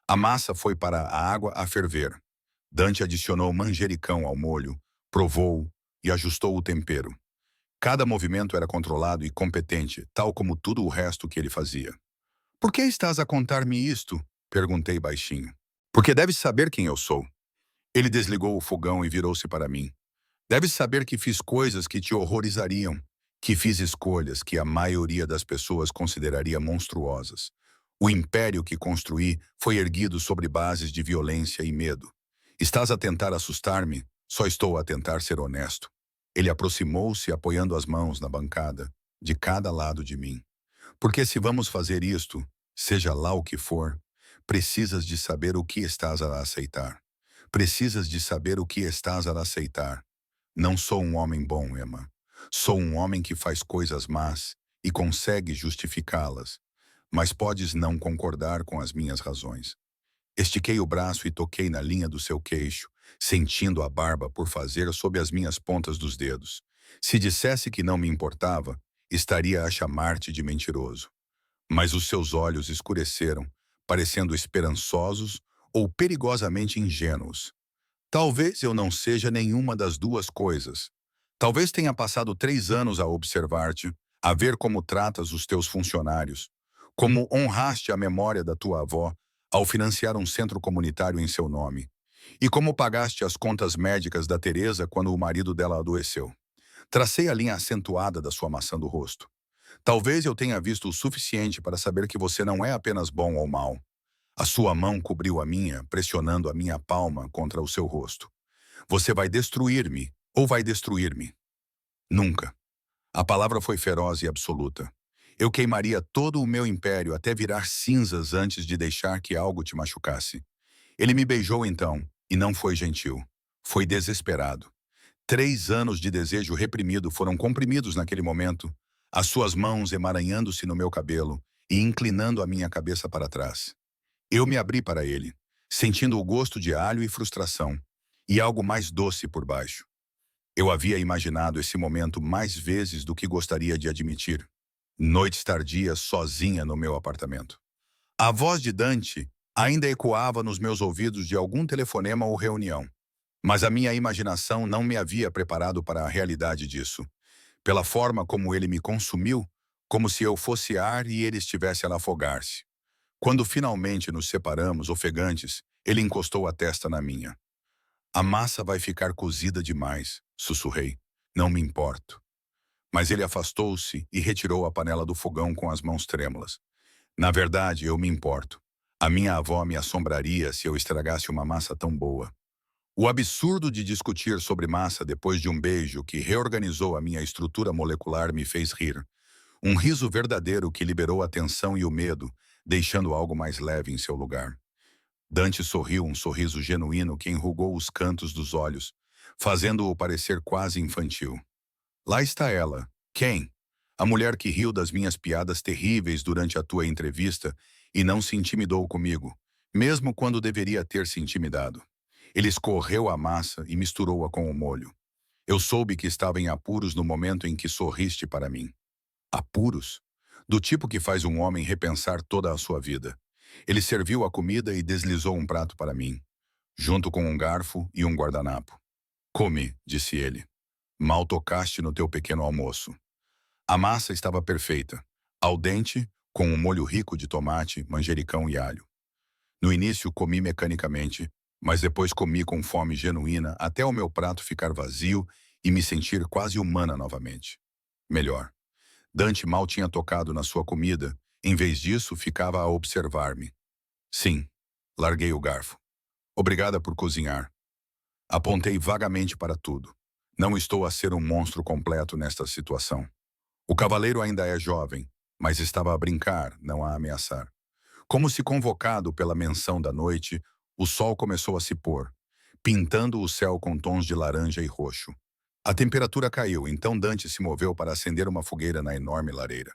A massa foi para a água a ferver. Dante adicionou manjericão ao molho, provou e ajustou o tempero. Cada movimento era controlado e competente, tal como tudo o resto que ele fazia. "Por que estás a contar-me isto?" perguntei baixinho. "Porque deves saber quem eu sou." Ele desligou o fogão e virou-se para mim. "Deves saber que fiz coisas que te horrorizariam, que fiz escolhas que a maioria das pessoas consideraria monstruosas. O império que construí foi erguido sobre bases de violência e medo. Estás a tentar assustar-me? Só estou a tentar ser honesto." Ele aproximou-se, apoiando as mãos na bancada, de cada lado de mim. "Porque se vamos fazer isto, seja lá o que for, precisas de saber o que estás a aceitar. Precisas de saber o que estás a aceitar. Não sou um homem bom, Emma. Sou um homem que faz coisas más e consegue justificá-las, mas podes não concordar com as minhas razões." Estiquei o braço e toquei na linha do seu queixo, sentindo a barba por fazer sob as minhas pontas dos dedos. Se dissesse que não me importava, estaria a chamar-te de mentiroso. Mas os seus olhos escureceram, parecendo esperançosos ou perigosamente ingênuos. Talvez eu não seja nenhuma das duas coisas. Talvez tenha passado 3 anos a observar-te, a ver como tratas os teus funcionários, como honraste a memória da tua avó ao financiar um centro comunitário em seu nome, e como pagaste as contas médicas da Teresa quando o marido dela adoeceu. Tracei a linha acentuada da sua maçã do rosto. Talvez eu tenha visto o suficiente para saber que você não é apenas bom ou mau. A sua mão cobriu a minha, pressionando a minha palma contra o seu rosto. Você vai destruir-me ou vai destruir-me? Nunca. A palavra foi feroz e absoluta. Eu queimaria todo o meu império até virar cinzas antes de deixar que algo te machucasse. Ele me beijou então, e não foi gentil. Foi desesperado. 3 anos de desejo reprimido foram comprimidos naquele momento, as suas mãos emaranhando-se no meu cabelo e inclinando a minha cabeça para trás. Eu me abri para ele, sentindo o gosto de alho e frustração, e algo mais doce por baixo. Eu havia imaginado esse momento mais vezes do que gostaria de admitir. Noites tardias sozinha no meu apartamento. A voz de Dante ainda ecoava nos meus ouvidos de algum telefonema ou reunião. Mas a minha imaginação não me havia preparado para a realidade disso. Pela forma como ele me consumiu, como se eu fosse ar e ele estivesse a afogar-se. Quando finalmente nos separamos, ofegantes, ele encostou a testa na minha. A massa vai ficar cozida demais, sussurrei. Não me importo. Mas ele afastou-se e retirou a panela do fogão com as mãos trêmulas. Na verdade, eu me importo. A minha avó me assombraria se eu estragasse uma massa tão boa. O absurdo de discutir sobre massa depois de um beijo que reorganizou a minha estrutura molecular me fez rir. Um riso verdadeiro que liberou a tensão e o medo, deixando algo mais leve em seu lugar. Dante sorriu um sorriso genuíno que enrugou os cantos dos olhos, fazendo-o parecer quase infantil. Lá está ela. Quem? A mulher que riu das minhas piadas terríveis durante a tua entrevista e não se intimidou comigo, mesmo quando deveria ter se intimidado. Ele escorreu a massa e misturou-a com o molho. Eu soube que estava em apuros no momento em que sorriste para mim. Apuros? Do tipo que faz um homem repensar toda a sua vida. Ele serviu a comida e deslizou um prato para mim, junto com um garfo e um guardanapo. Come, disse ele. Mal tocaste no teu pequeno almoço. A massa estava perfeita, al dente, com um molho rico de tomate, manjericão e alho. No início comi mecanicamente, mas depois comi com fome genuína até o meu prato ficar vazio e me sentir quase humana novamente. Melhor. Dante mal tinha tocado na sua comida, em vez disso ficava a observar-me. Sim, larguei o garfo. Obrigada por cozinhar. Apontei vagamente para tudo. Não estou a ser um monstro completo nesta situação. O cavaleiro ainda é jovem, mas estava a brincar, não a ameaçar. Como se convocado pela menção da noite, o sol começou a se pôr, pintando o céu com tons de laranja e roxo. A temperatura caiu, então Dante se moveu para acender uma fogueira na enorme lareira.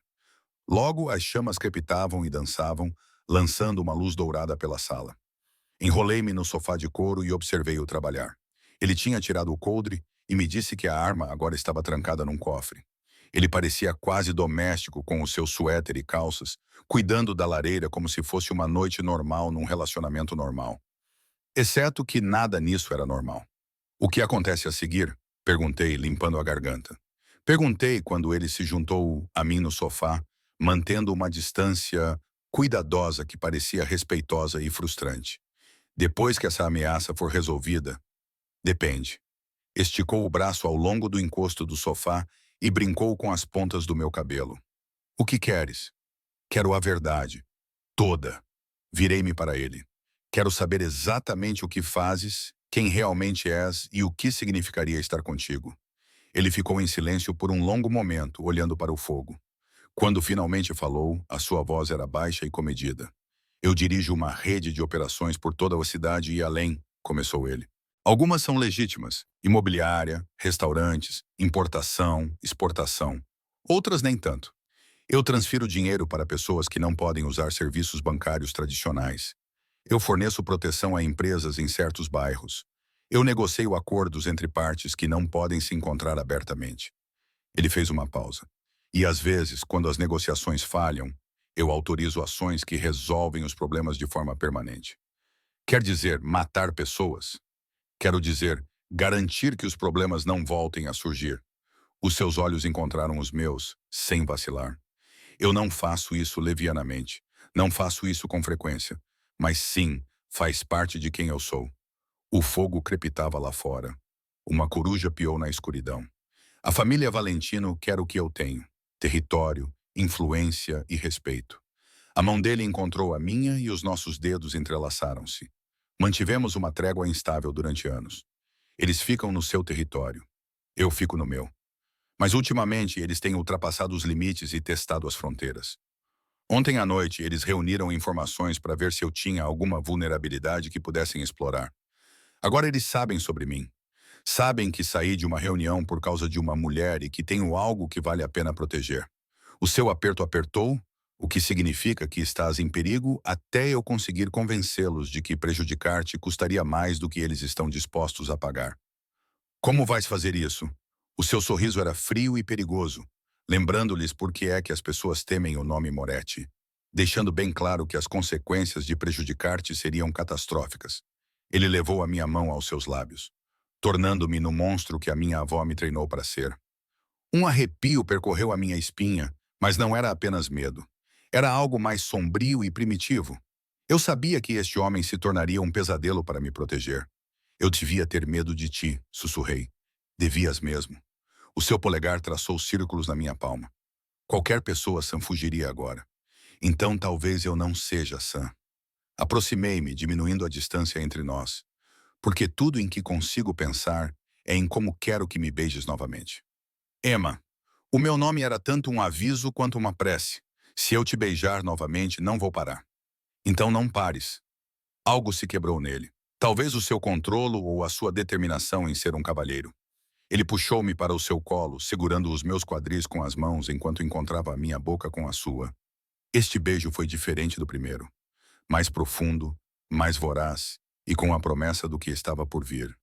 Logo, as chamas crepitavam e dançavam, lançando uma luz dourada pela sala. Enrolei-me no sofá de couro e observei-o trabalhar. Ele tinha tirado o coldre e me disse que a arma agora estava trancada num cofre. Ele parecia quase doméstico com o seu suéter e calças, cuidando da lareira como se fosse uma noite normal num relacionamento normal. Exceto que nada nisso era normal. O que acontece a seguir? Perguntei, limpando a garganta. Perguntei quando ele se juntou a mim no sofá, mantendo uma distância cuidadosa que parecia respeitosa e frustrante. Depois que essa ameaça for resolvida, depende. Esticou o braço ao longo do encosto do sofá e brincou com as pontas do meu cabelo. O que queres? Quero a verdade. Toda. Virei-me para ele. Quero saber exatamente o que fazes, quem realmente és e o que significaria estar contigo. Ele ficou em silêncio por um longo momento, olhando para o fogo. Quando finalmente falou, a sua voz era baixa e comedida. Eu dirijo uma rede de operações por toda a cidade e além, começou ele. Algumas são legítimas, imobiliária, restaurantes, importação, exportação. Outras nem tanto. Eu transfiro dinheiro para pessoas que não podem usar serviços bancários tradicionais. Eu forneço proteção a empresas em certos bairros. Eu negocio acordos entre partes que não podem se encontrar abertamente. Ele fez uma pausa. E às vezes, quando as negociações falham, eu autorizo ações que resolvem os problemas de forma permanente. Quer dizer, matar pessoas? Quero dizer, garantir que os problemas não voltem a surgir. Os seus olhos encontraram os meus, sem vacilar. Eu não faço isso levianamente. Não faço isso com frequência. Mas sim, faz parte de quem eu sou. O fogo crepitava lá fora. Uma coruja piou na escuridão. A família Valentino quer o que eu tenho: território, influência e respeito. A mão dele encontrou a minha e os nossos dedos entrelaçaram-se. Mantivemos uma trégua instável durante anos. Eles ficam no seu território. Eu fico no meu. Mas ultimamente eles têm ultrapassado os limites e testado as fronteiras. Ontem à noite eles reuniram informações para ver se eu tinha alguma vulnerabilidade que pudessem explorar. Agora eles sabem sobre mim. Sabem que saí de uma reunião por causa de uma mulher e que tenho algo que vale a pena proteger. O seu aperto apertou, o que significa que estás em perigo até eu conseguir convencê-los de que prejudicar-te custaria mais do que eles estão dispostos a pagar. Como vais fazer isso? O seu sorriso era frio e perigoso, lembrando-lhes por que é que as pessoas temem o nome Moretti, deixando bem claro que as consequências de prejudicar-te seriam catastróficas. Ele levou a minha mão aos seus lábios, tornando-me no monstro que a minha avó me treinou para ser. Um arrepio percorreu a minha espinha, mas não era apenas medo. Era algo mais sombrio e primitivo. Eu sabia que este homem se tornaria um pesadelo para me proteger. Eu devia ter medo de ti, sussurrei. Devias mesmo. O seu polegar traçou círculos na minha palma. Qualquer pessoa Sam fugiria agora. Então talvez eu não seja Sam. Aproximei-me, diminuindo a distância entre nós, porque tudo em que consigo pensar é em como quero que me beijes novamente. Emma, o meu nome era tanto um aviso quanto uma prece. Se eu te beijar novamente, não vou parar. Então não pares. Algo se quebrou nele. Talvez o seu controlo ou a sua determinação em ser um cavalheiro. Ele puxou-me para o seu colo, segurando os meus quadris com as mãos enquanto encontrava a minha boca com a sua. Este beijo foi diferente do primeiro. Mais profundo, mais voraz e com a promessa do que estava por vir.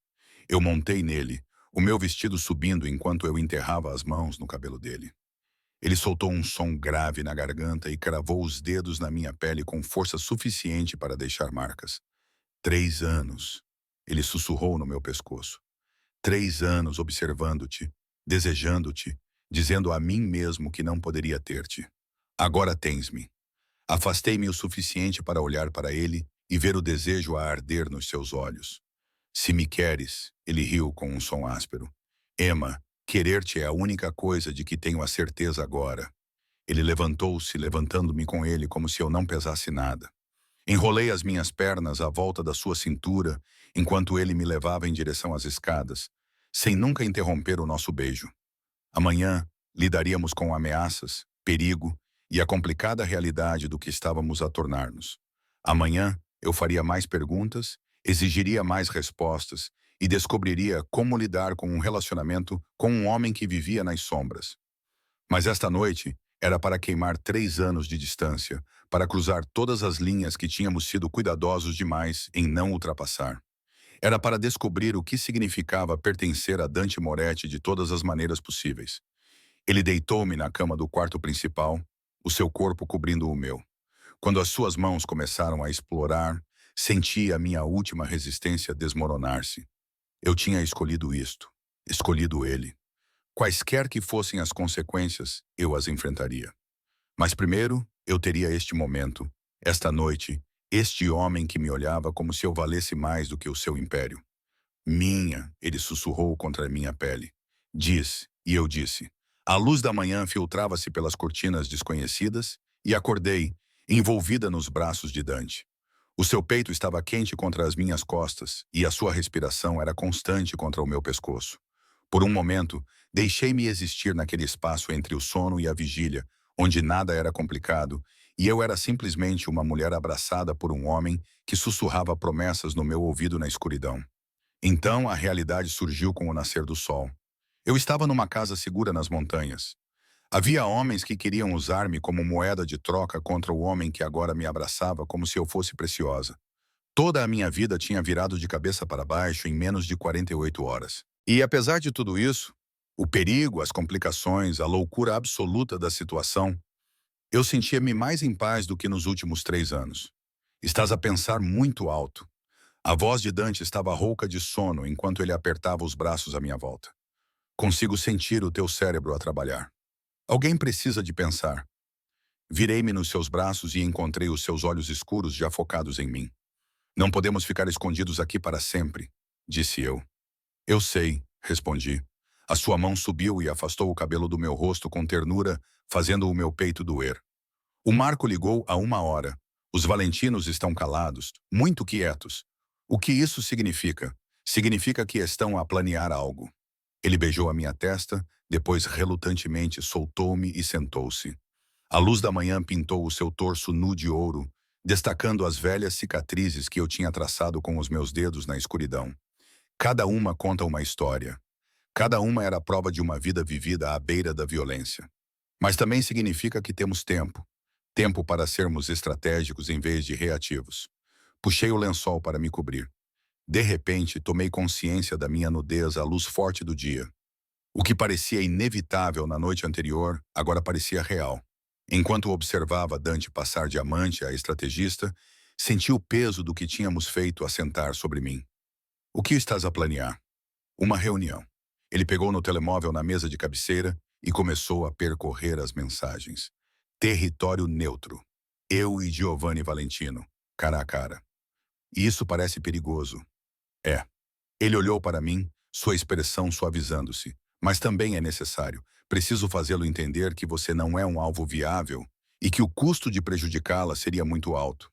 Eu montei nele, o meu vestido subindo enquanto eu enterrava as mãos no cabelo dele. Ele soltou um som grave na garganta e cravou os dedos na minha pele com força suficiente para deixar marcas. 3 anos. Ele sussurrou no meu pescoço. 3 anos observando-te, desejando-te, dizendo a mim mesmo que não poderia ter-te. Agora tens-me. Afastei-me o suficiente para olhar para ele e ver o desejo a arder nos seus olhos. Se me queres, ele riu com um som áspero. Emma, querer-te é a única coisa de que tenho a certeza agora. Ele levantou-se, levantando-me com ele como se eu não pesasse nada. Enrolei as minhas pernas à volta da sua cintura, enquanto ele me levava em direção às escadas, sem nunca interromper o nosso beijo. Amanhã, lidaríamos com ameaças, perigo e a complicada realidade do que estávamos a tornar-nos. Amanhã, eu faria mais perguntas, exigiria mais respostas e descobriria como lidar com um relacionamento com um homem que vivia nas sombras. Mas esta noite era para queimar 3 anos de distância, para cruzar todas as linhas que tínhamos sido cuidadosos demais em não ultrapassar. Era para descobrir o que significava pertencer a Dante Moretti de todas as maneiras possíveis. Ele deitou-me na cama do quarto principal, o seu corpo cobrindo o meu. Quando as suas mãos começaram a explorar, senti a minha última resistência desmoronar-se. Eu tinha escolhido isto, escolhido ele. Quaisquer que fossem as consequências, eu as enfrentaria. Mas primeiro, eu teria este momento, esta noite, este homem que me olhava como se eu valesse mais do que o seu império. Minha, ele sussurrou contra a minha pele. Diz, e eu disse. A luz da manhã filtrava-se pelas cortinas desconhecidas e acordei, envolvida nos braços de Dante. O seu peito estava quente contra as minhas costas e a sua respiração era constante contra o meu pescoço. Por um momento, deixei-me existir naquele espaço entre o sono e a vigília, onde nada era complicado, e eu era simplesmente uma mulher abraçada por um homem que sussurrava promessas no meu ouvido na escuridão. Então a realidade surgiu com o nascer do sol. Eu estava numa casa segura nas montanhas. Havia homens que queriam usar-me como moeda de troca contra o homem que agora me abraçava como se eu fosse preciosa. Toda a minha vida tinha virado de cabeça para baixo em menos de 48 horas. E apesar de tudo isso, o perigo, as complicações, a loucura absoluta da situação, eu sentia-me mais em paz do que nos últimos 3 anos. Estás a pensar muito alto. A voz de Dante estava rouca de sono enquanto ele apertava os braços à minha volta. Consigo sentir o teu cérebro a trabalhar. Alguém precisa de pensar. Virei-me nos seus braços e encontrei os seus olhos escuros já focados em mim. Não podemos ficar escondidos aqui para sempre, disse eu. Eu sei, respondi. A sua mão subiu e afastou o cabelo do meu rosto com ternura, fazendo o meu peito doer. O Marco ligou há 1 hora. Os Valentinos estão calados, muito quietos. O que isso significa? Significa que estão a planear algo. Ele beijou a minha testa, depois relutantemente soltou-me e sentou-se. A luz da manhã pintou o seu torso nu de ouro, destacando as velhas cicatrizes que eu tinha traçado com os meus dedos na escuridão. Cada uma conta uma história. Cada uma era a prova de uma vida vivida à beira da violência. Mas também significa que temos tempo. Tempo para sermos estratégicos em vez de reativos. Puxei o lençol para me cobrir. De repente, tomei consciência da minha nudez à luz forte do dia. O que parecia inevitável na noite anterior, agora parecia real. Enquanto observava Dante passar de amante a estrategista, senti o peso do que tínhamos feito assentar sobre mim. O que estás a planear? Uma reunião. Ele pegou no telemóvel na mesa de cabeceira e começou a percorrer as mensagens. Território neutro. Eu e Giovanni Valentino, cara a cara. E isso parece perigoso. É. Ele olhou para mim, sua expressão suavizando-se. Mas também é necessário. Preciso fazê-lo entender que você não é um alvo viável e que o custo de prejudicá-la seria muito alto.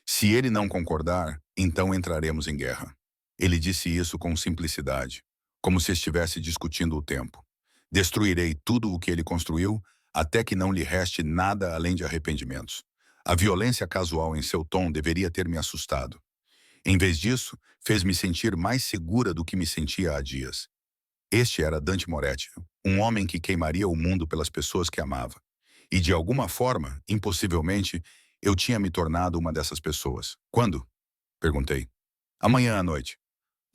Se ele não concordar, então entraremos em guerra. Ele disse isso com simplicidade, como se estivesse discutindo o tempo. Destruirei tudo o que ele construiu, até que não lhe reste nada além de arrependimentos. A violência casual em seu tom deveria ter me assustado. Em vez disso, fez-me sentir mais segura do que me sentia há dias. Este era Dante Moretti, um homem que queimaria o mundo pelas pessoas que amava. E de alguma forma, impossivelmente, eu tinha me tornado uma dessas pessoas. Quando? Perguntei. Amanhã à noite.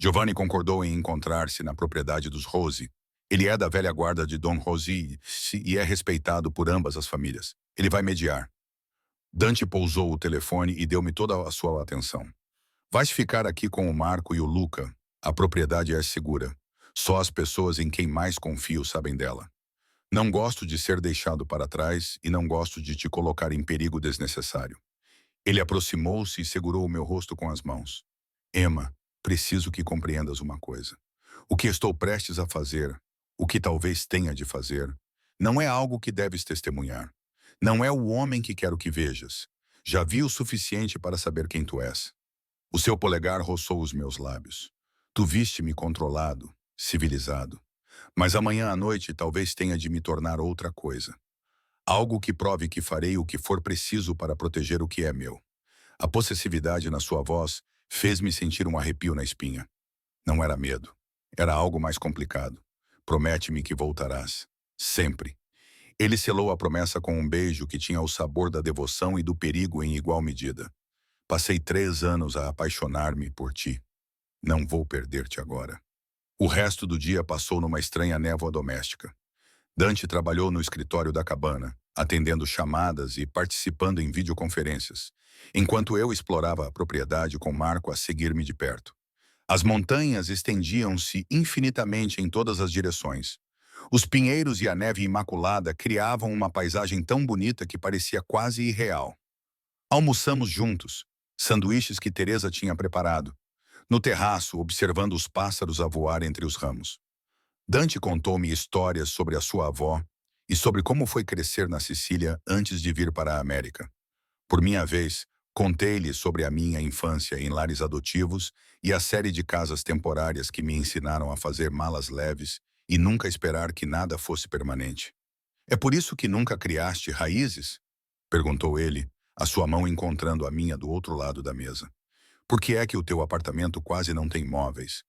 Giovanni concordou em encontrar-se na propriedade dos Rose. Ele é da velha guarda de Dom Rossi e é respeitado por ambas as famílias. Ele vai mediar. Dante pousou o telefone e deu-me toda a sua atenção. Vais ficar aqui com o Marco e o Luca. A propriedade é segura. Só as pessoas em quem mais confio sabem dela. Não gosto de ser deixado para trás e não gosto de te colocar em perigo desnecessário. Ele aproximou-se e segurou o meu rosto com as mãos. Emma, preciso que compreendas uma coisa. O que estou prestes a fazer, o que talvez tenha de fazer, não é algo que deves testemunhar. Não é o homem que quero que vejas. Já vi o suficiente para saber quem tu és. O seu polegar roçou os meus lábios. Tu viste-me controlado, civilizado. Mas amanhã à noite talvez tenha de me tornar outra coisa. Algo que prove que farei o que for preciso para proteger o que é meu. A possessividade na sua voz fez-me sentir um arrepio na espinha. Não era medo. Era algo mais complicado. Promete-me que voltarás. Sempre. Ele selou a promessa com um beijo que tinha o sabor da devoção e do perigo em igual medida. Passei 3 anos a apaixonar-me por ti. Não vou perder-te agora. O resto do dia passou numa estranha névoa doméstica. Dante trabalhou no escritório da cabana, atendendo chamadas e participando em videoconferências, enquanto eu explorava a propriedade com Marco a seguir-me de perto. As montanhas estendiam-se infinitamente em todas as direções. Os pinheiros e a neve imaculada criavam uma paisagem tão bonita que parecia quase irreal. Almoçamos juntos, sanduíches que Teresa tinha preparado, no terraço, observando os pássaros a voar entre os ramos. Dante contou-me histórias sobre a sua avó e sobre como foi crescer na Sicília antes de vir para a América. Por minha vez, contei-lhe sobre a minha infância em lares adotivos e a série de casas temporárias que me ensinaram a fazer malas leves e nunca esperar que nada fosse permanente. É por isso que nunca criaste raízes? Perguntou ele, a sua mão encontrando a minha do outro lado da mesa. Por que é que o teu apartamento quase não tem móveis?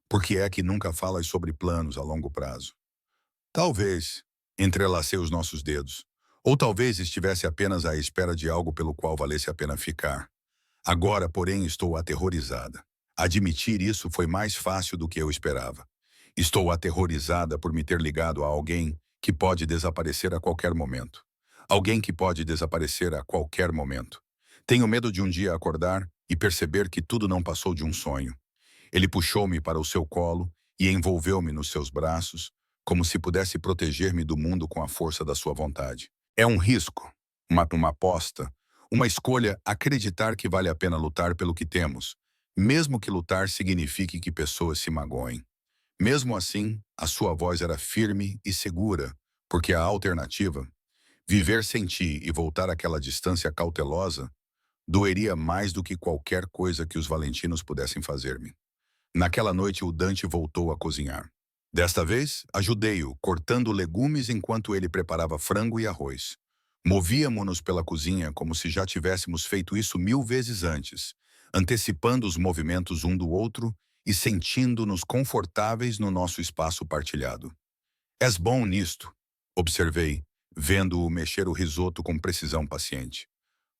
Por que é que nunca falas sobre planos a longo prazo? Talvez, entrelacei os nossos dedos. Ou talvez estivesse apenas à espera de algo pelo qual valesse a pena ficar. Agora, porém, estou aterrorizada. Admitir isso foi mais fácil do que eu esperava. Estou aterrorizada por me ter ligado a alguém que pode desaparecer a qualquer momento. Alguém que pode desaparecer a qualquer momento. Tenho medo de um dia acordar e perceber que tudo não passou de um sonho. Ele puxou-me para o seu colo e envolveu-me nos seus braços, como se pudesse proteger-me do mundo com a força da sua vontade. É um risco, uma aposta, uma escolha acreditar que vale a pena lutar pelo que temos, mesmo que lutar signifique que pessoas se magoem. Mesmo assim, a sua voz era firme e segura, porque a alternativa, viver sem ti e voltar àquela distância cautelosa, doeria mais do que qualquer coisa que os valentinos pudessem fazer-me. Naquela noite, o Dante voltou a cozinhar. Desta vez, ajudei-o, cortando legumes enquanto ele preparava frango e arroz. Movíamo-nos pela cozinha como se já tivéssemos feito isso 1000 vezes antes, antecipando os movimentos um do outro e sentindo-nos confortáveis no nosso espaço partilhado. És bom nisto, observei, vendo-o mexer o risoto com precisão paciente.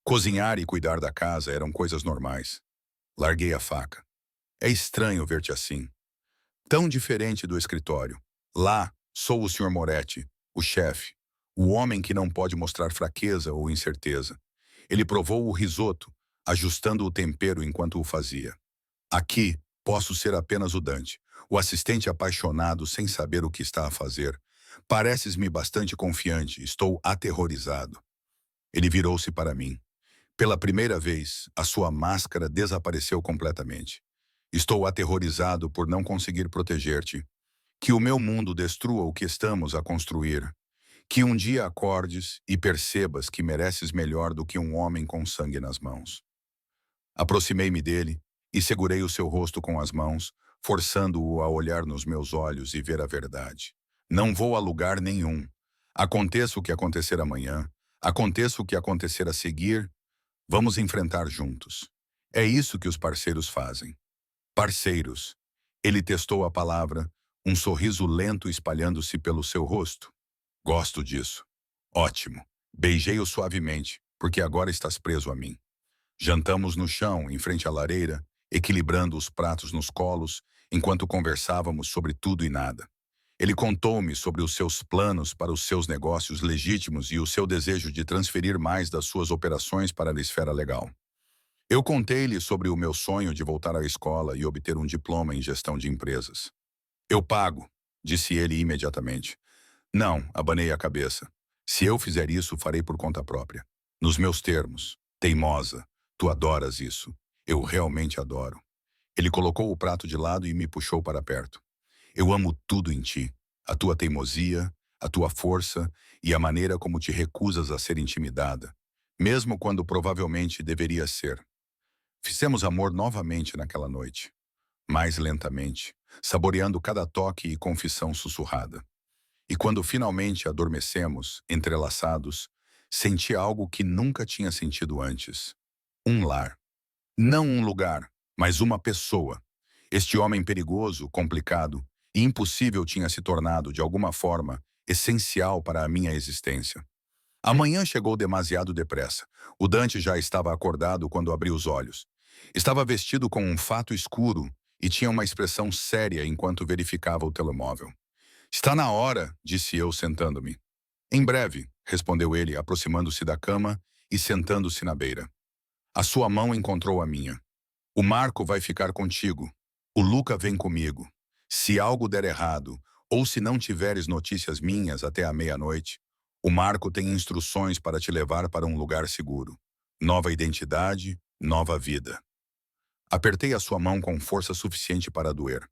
Cozinhar e cuidar da casa eram coisas normais. Larguei a faca. É estranho ver-te assim. Tão diferente do escritório. Lá, sou o Sr. Moretti, o chefe, o homem que não pode mostrar fraqueza ou incerteza. Ele provou o risoto, ajustando o tempero enquanto o fazia. Aqui, posso ser apenas o Dante, o assistente apaixonado sem saber o que está a fazer. Pareces-me bastante confiante, estou aterrorizado. Ele virou-se para mim. Pela primeira vez, a sua máscara desapareceu completamente. Estou aterrorizado por não conseguir proteger-te. Que o meu mundo destrua o que estamos a construir. Que um dia acordes e percebas que mereces melhor do que um homem com sangue nas mãos. Aproximei-me dele e segurei o seu rosto com as mãos, forçando-o a olhar nos meus olhos e ver a verdade. Não vou a lugar nenhum. Aconteça o que acontecer amanhã, aconteça o que acontecer a seguir, vamos enfrentar juntos. É isso que os parceiros fazem. Parceiros. Ele testou a palavra, um sorriso lento espalhando-se pelo seu rosto. Gosto disso. Ótimo. Beijei-o suavemente, porque agora estás preso a mim. Jantamos no chão, em frente à lareira, equilibrando os pratos nos colos, enquanto conversávamos sobre tudo e nada. Ele contou-me sobre os seus planos para os seus negócios legítimos e o seu desejo de transferir mais das suas operações para a esfera legal. Eu contei-lhe sobre o meu sonho de voltar à escola e obter um diploma em gestão de empresas. Eu pago, disse ele imediatamente. Não, abanei a cabeça. Se eu fizer isso, farei por conta própria. Nos meus termos. Teimosa. Tu adoras isso. Eu realmente adoro. Ele colocou o prato de lado e me puxou para perto. Eu amo tudo em ti. A tua teimosia, a tua força e a maneira como te recusas a ser intimidada, mesmo quando provavelmente deveria ser. Fizemos amor novamente naquela noite, mais lentamente, saboreando cada toque e confissão sussurrada. E quando finalmente adormecemos, entrelaçados, senti algo que nunca tinha sentido antes. Um lar. Não um lugar, mas uma pessoa. Este homem perigoso, complicado e impossível tinha se tornado, de alguma forma, essencial para a minha existência. A manhã chegou demasiado depressa. O Dante já estava acordado quando abri os olhos. Estava vestido com um fato escuro e tinha uma expressão séria enquanto verificava o telemóvel. Está na hora, disse eu, sentando-me. Em breve, respondeu ele, aproximando-se da cama e sentando-se na beira. A sua mão encontrou a minha. O Marco vai ficar contigo. O Luca vem comigo. Se algo der errado, ou se não tiveres notícias minhas até a meia-noite, o Marco tem instruções para te levar para um lugar seguro. Nova identidade, nova vida. Apertei a sua mão com força suficiente para doer.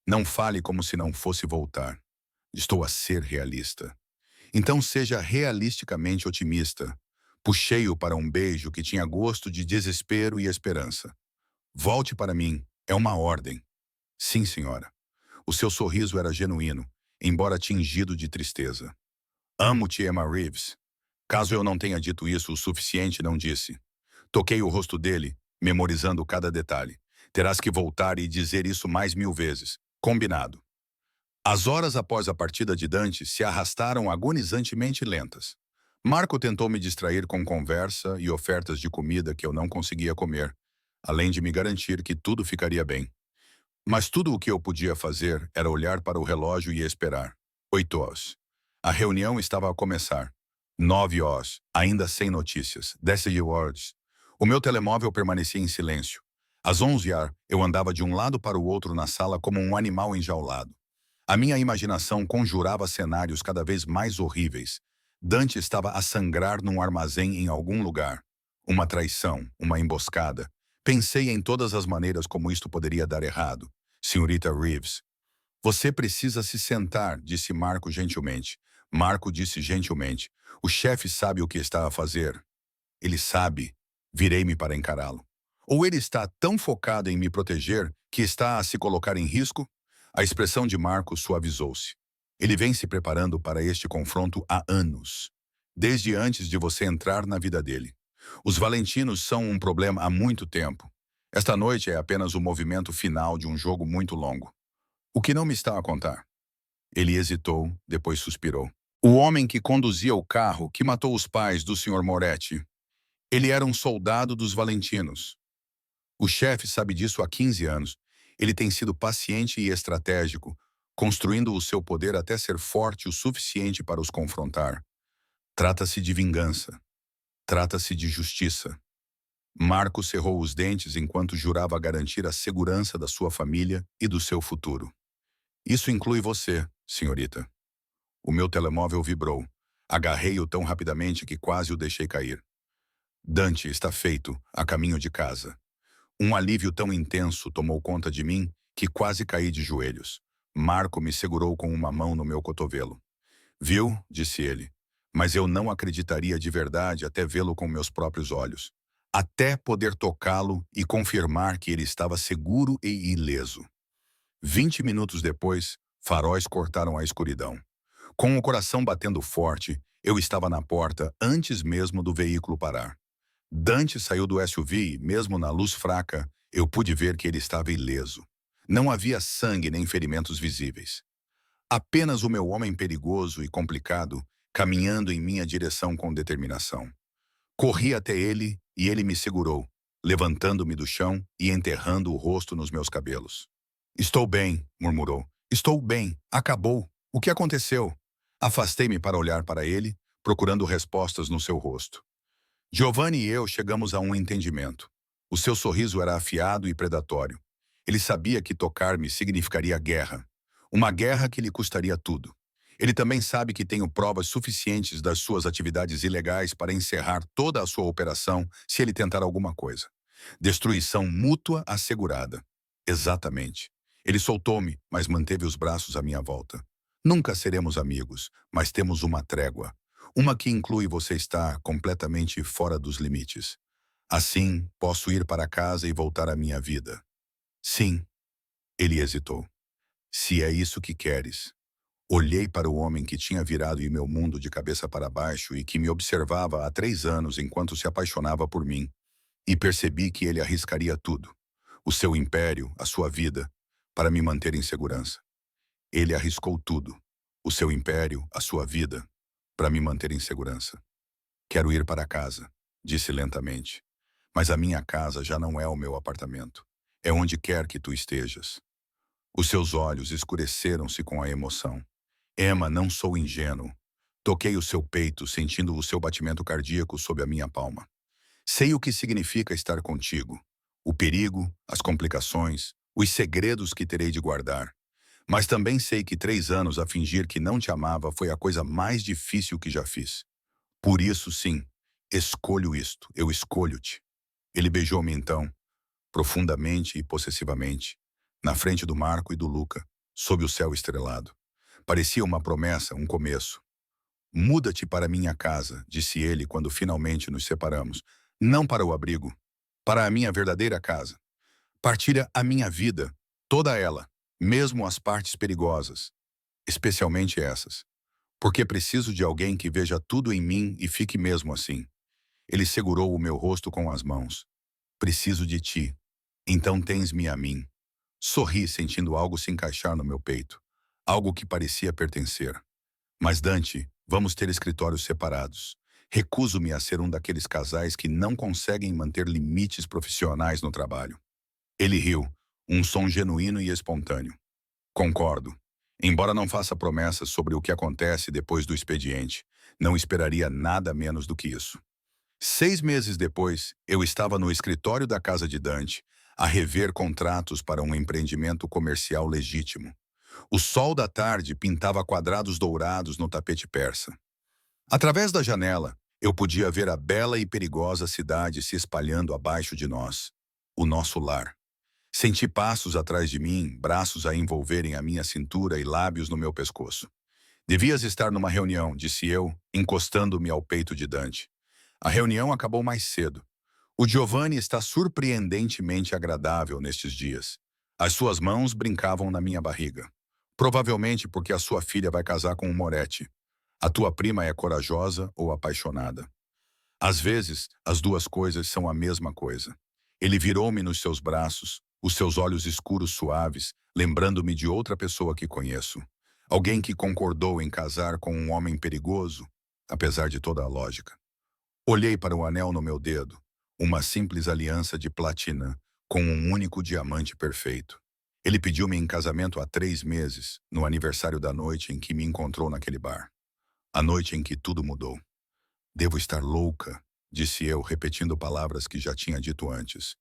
Não fale como se não fosse voltar. Estou a ser realista. Então seja realisticamente otimista. Puxei-o para um beijo que tinha gosto de desespero e esperança. Volte para mim. É uma ordem. Sim, senhora. O seu sorriso era genuíno, embora tingido de tristeza. Amo-te, Emma Reeves. Caso eu não tenha dito isso o suficiente, não disse. Toquei o rosto dele, memorizando cada detalhe. Terás que voltar e dizer isso mais 1000 vezes. Combinado. As horas após a partida de Dante se arrastaram agonizantemente lentas. Marco tentou me distrair com conversa e ofertas de comida que eu não conseguia comer, além de me garantir que tudo ficaria bem. Mas tudo o que eu podia fazer era olhar para o relógio e esperar. 8 horas. A reunião estava a começar. 9 horas, ainda sem notícias. 10 horas. O meu telemóvel permanecia em silêncio. Às 11 horas, eu andava de um lado para o outro na sala como um animal enjaulado. A minha imaginação conjurava cenários cada vez mais horríveis. Dante estava a sangrar num armazém em algum lugar. Uma traição, uma emboscada. Pensei em todas as maneiras como isto poderia dar errado. Senhorita Reeves. Você precisa se sentar, disse Marco gentilmente. Marco disse gentilmente. O chefe sabe o que está a fazer. Ele sabe. Virei-me para encará-lo. Ou ele está tão focado em me proteger que está a se colocar em risco? A expressão de Marco suavizou-se. Ele vem se preparando para este confronto há anos. Desde antes de você entrar na vida dele. Os Valentinos são um problema há muito tempo. Esta noite é apenas o movimento final de um jogo muito longo. O que não me está a contar? Ele hesitou, depois suspirou. O homem que conduzia o carro que matou os pais do Sr. Moretti. Ele era um soldado dos Valentinos. O chefe sabe disso há 15 anos. Ele tem sido paciente e estratégico, construindo o seu poder até ser forte o suficiente para os confrontar. Trata-se de vingança. Trata-se de justiça. Marco cerrou os dentes enquanto jurava garantir a segurança da sua família e do seu futuro. Isso inclui você, senhorita. O meu telemóvel vibrou. Agarrei-o tão rapidamente que quase o deixei cair. Dante está feito, a caminho de casa. Um alívio tão intenso tomou conta de mim que quase caí de joelhos. Marco me segurou com uma mão no meu cotovelo. Viu? Disse ele. Mas eu não acreditaria de verdade até vê-lo com meus próprios olhos. Até poder tocá-lo e confirmar que ele estava seguro e ileso. 20 minutos depois, faróis cortaram a escuridão. Com o coração batendo forte, eu estava na porta antes mesmo do veículo parar. Dante saiu do SUV e, mesmo na luz fraca, eu pude ver que ele estava ileso. Não havia sangue nem ferimentos visíveis. Apenas o meu homem perigoso e complicado, caminhando em minha direção com determinação. Corri até ele e ele me segurou, levantando-me do chão e enterrando o rosto nos meus cabelos. Estou bem, murmurou. Estou bem. Acabou. O que aconteceu? Afastei-me para olhar para ele, procurando respostas no seu rosto. Giovanni e eu chegamos a um entendimento. O seu sorriso era afiado e predatório. Ele sabia que tocar-me significaria guerra. Uma guerra que lhe custaria tudo. Ele também sabe que tenho provas suficientes das suas atividades ilegais para encerrar toda a sua operação se ele tentar alguma coisa. Destruição mútua assegurada. Exatamente. Ele soltou-me, mas manteve os braços à minha volta. Nunca seremos amigos, mas temos uma trégua. Uma que inclui você estar completamente fora dos limites. Assim, posso ir para casa e voltar à minha vida. Sim. Ele hesitou. Se é isso que queres. Olhei para o homem que tinha virado meu mundo de cabeça para baixo e que me observava há 3 anos enquanto se apaixonava por mim. E percebi que ele arriscaria tudo. O seu império, a sua vida, para me manter em segurança. Ele arriscou tudo. O seu império, a sua vida, para me manter em segurança. Quero ir para casa, disse lentamente. Mas a minha casa já não é o meu apartamento. É onde quer que tu estejas. Os seus olhos escureceram-se com a emoção. Emma, não sou ingênuo. Toquei o seu peito, sentindo o seu batimento cardíaco sob a minha palma. Sei o que significa estar contigo. O perigo, as complicações, os segredos que terei de guardar. Mas também sei que 3 anos a fingir que não te amava foi a coisa mais difícil que já fiz. Por isso, sim, escolho isto, eu escolho-te. Ele beijou-me então, profundamente e possessivamente, na frente do Marco e do Luca, sob o céu estrelado. Parecia uma promessa, um começo. Muda-te para minha casa, disse ele quando finalmente nos separamos. Não para o abrigo, para a minha verdadeira casa. Partilha a minha vida, toda ela, mesmo as partes perigosas, especialmente essas. Porque preciso de alguém que veja tudo em mim e fique mesmo assim. Ele segurou o meu rosto com as mãos. Preciso de ti. Então tens-me a mim. Sorri sentindo algo se encaixar no meu peito. Algo que parecia pertencer. Mas Dante, vamos ter escritórios separados. Recuso-me a ser um daqueles casais que não conseguem manter limites profissionais no trabalho. Ele riu, um som genuíno e espontâneo. Concordo. Embora não faça promessas sobre o que acontece depois do expediente, não esperaria nada menos do que isso. 6 meses depois, eu estava no escritório da casa de Dante, a rever contratos para um empreendimento comercial legítimo. O sol da tarde pintava quadrados dourados no tapete persa. Através da janela, eu podia ver a bela e perigosa cidade se espalhando abaixo de nós. O nosso lar. Senti passos atrás de mim, braços a envolverem a minha cintura e lábios no meu pescoço. Devias estar numa reunião, disse eu, encostando-me ao peito de Dante. A reunião acabou mais cedo. O Giovanni está surpreendentemente agradável nestes dias. As suas mãos brincavam na minha barriga. Provavelmente porque a sua filha vai casar com um Moretti. A tua prima é corajosa ou apaixonada. Às vezes, as duas coisas são a mesma coisa. Ele virou-me nos seus braços, os seus olhos escuros suaves, lembrando-me de outra pessoa que conheço. Alguém que concordou em casar com um homem perigoso, apesar de toda a lógica. Olhei para o anel no meu dedo, uma simples aliança de platina, com um único diamante perfeito. Ele pediu-me em casamento há 3 meses, no aniversário da noite em que me encontrou naquele bar. A noite em que tudo mudou. Devo estar louca, disse eu, repetindo palavras que já tinha dito antes.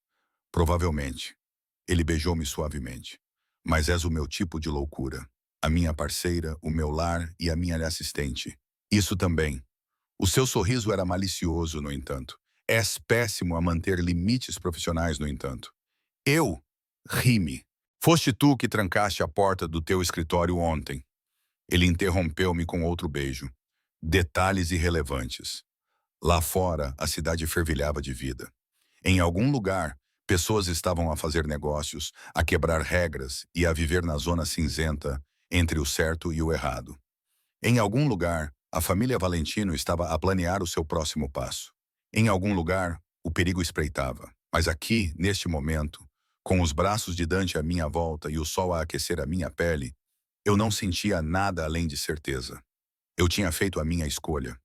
Provavelmente. Ele beijou-me suavemente. Mas és o meu tipo de loucura. A minha parceira, o meu lar e a minha assistente. Isso também. O seu sorriso era malicioso, no entanto. És péssimo a manter limites profissionais, no entanto. Eu? Ri-me. Foste tu que trancaste a porta do teu escritório ontem. Ele interrompeu-me com outro beijo. Detalhes irrelevantes. Lá fora, a cidade fervilhava de vida. Em algum lugar, pessoas estavam a fazer negócios, a quebrar regras e a viver na zona cinzenta entre o certo e o errado. Em algum lugar, a família Valentino estava a planear o seu próximo passo. Em algum lugar, o perigo espreitava. Mas aqui, neste momento, com os braços de Dante à minha volta e o sol a aquecer a minha pele, eu não sentia nada além de certeza. Eu tinha feito a minha escolha.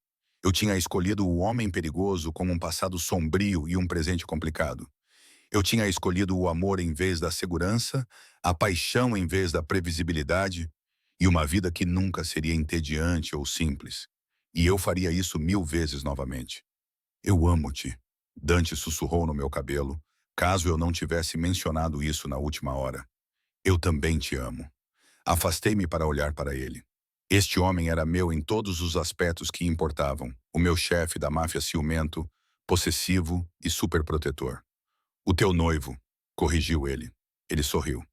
Eu tinha escolhido o homem perigoso com um passado sombrio e um presente complicado. Eu tinha escolhido o amor em vez da segurança, a paixão em vez da previsibilidade, e uma vida que nunca seria entediante ou simples. E eu faria isso 1000 vezes novamente. Eu amo-te, Dante sussurrou no meu cabelo, caso eu não tivesse mencionado isso na última hora. Eu também te amo. Afastei-me para olhar para ele. Este homem era meu em todos os aspectos que importavam, o meu chefe da máfia ciumento, possessivo e superprotetor. O teu noivo, corrigiu ele. Ele sorriu.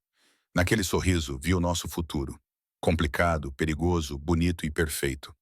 Naquele sorriso vi o nosso futuro. Complicado, perigoso, bonito e perfeito.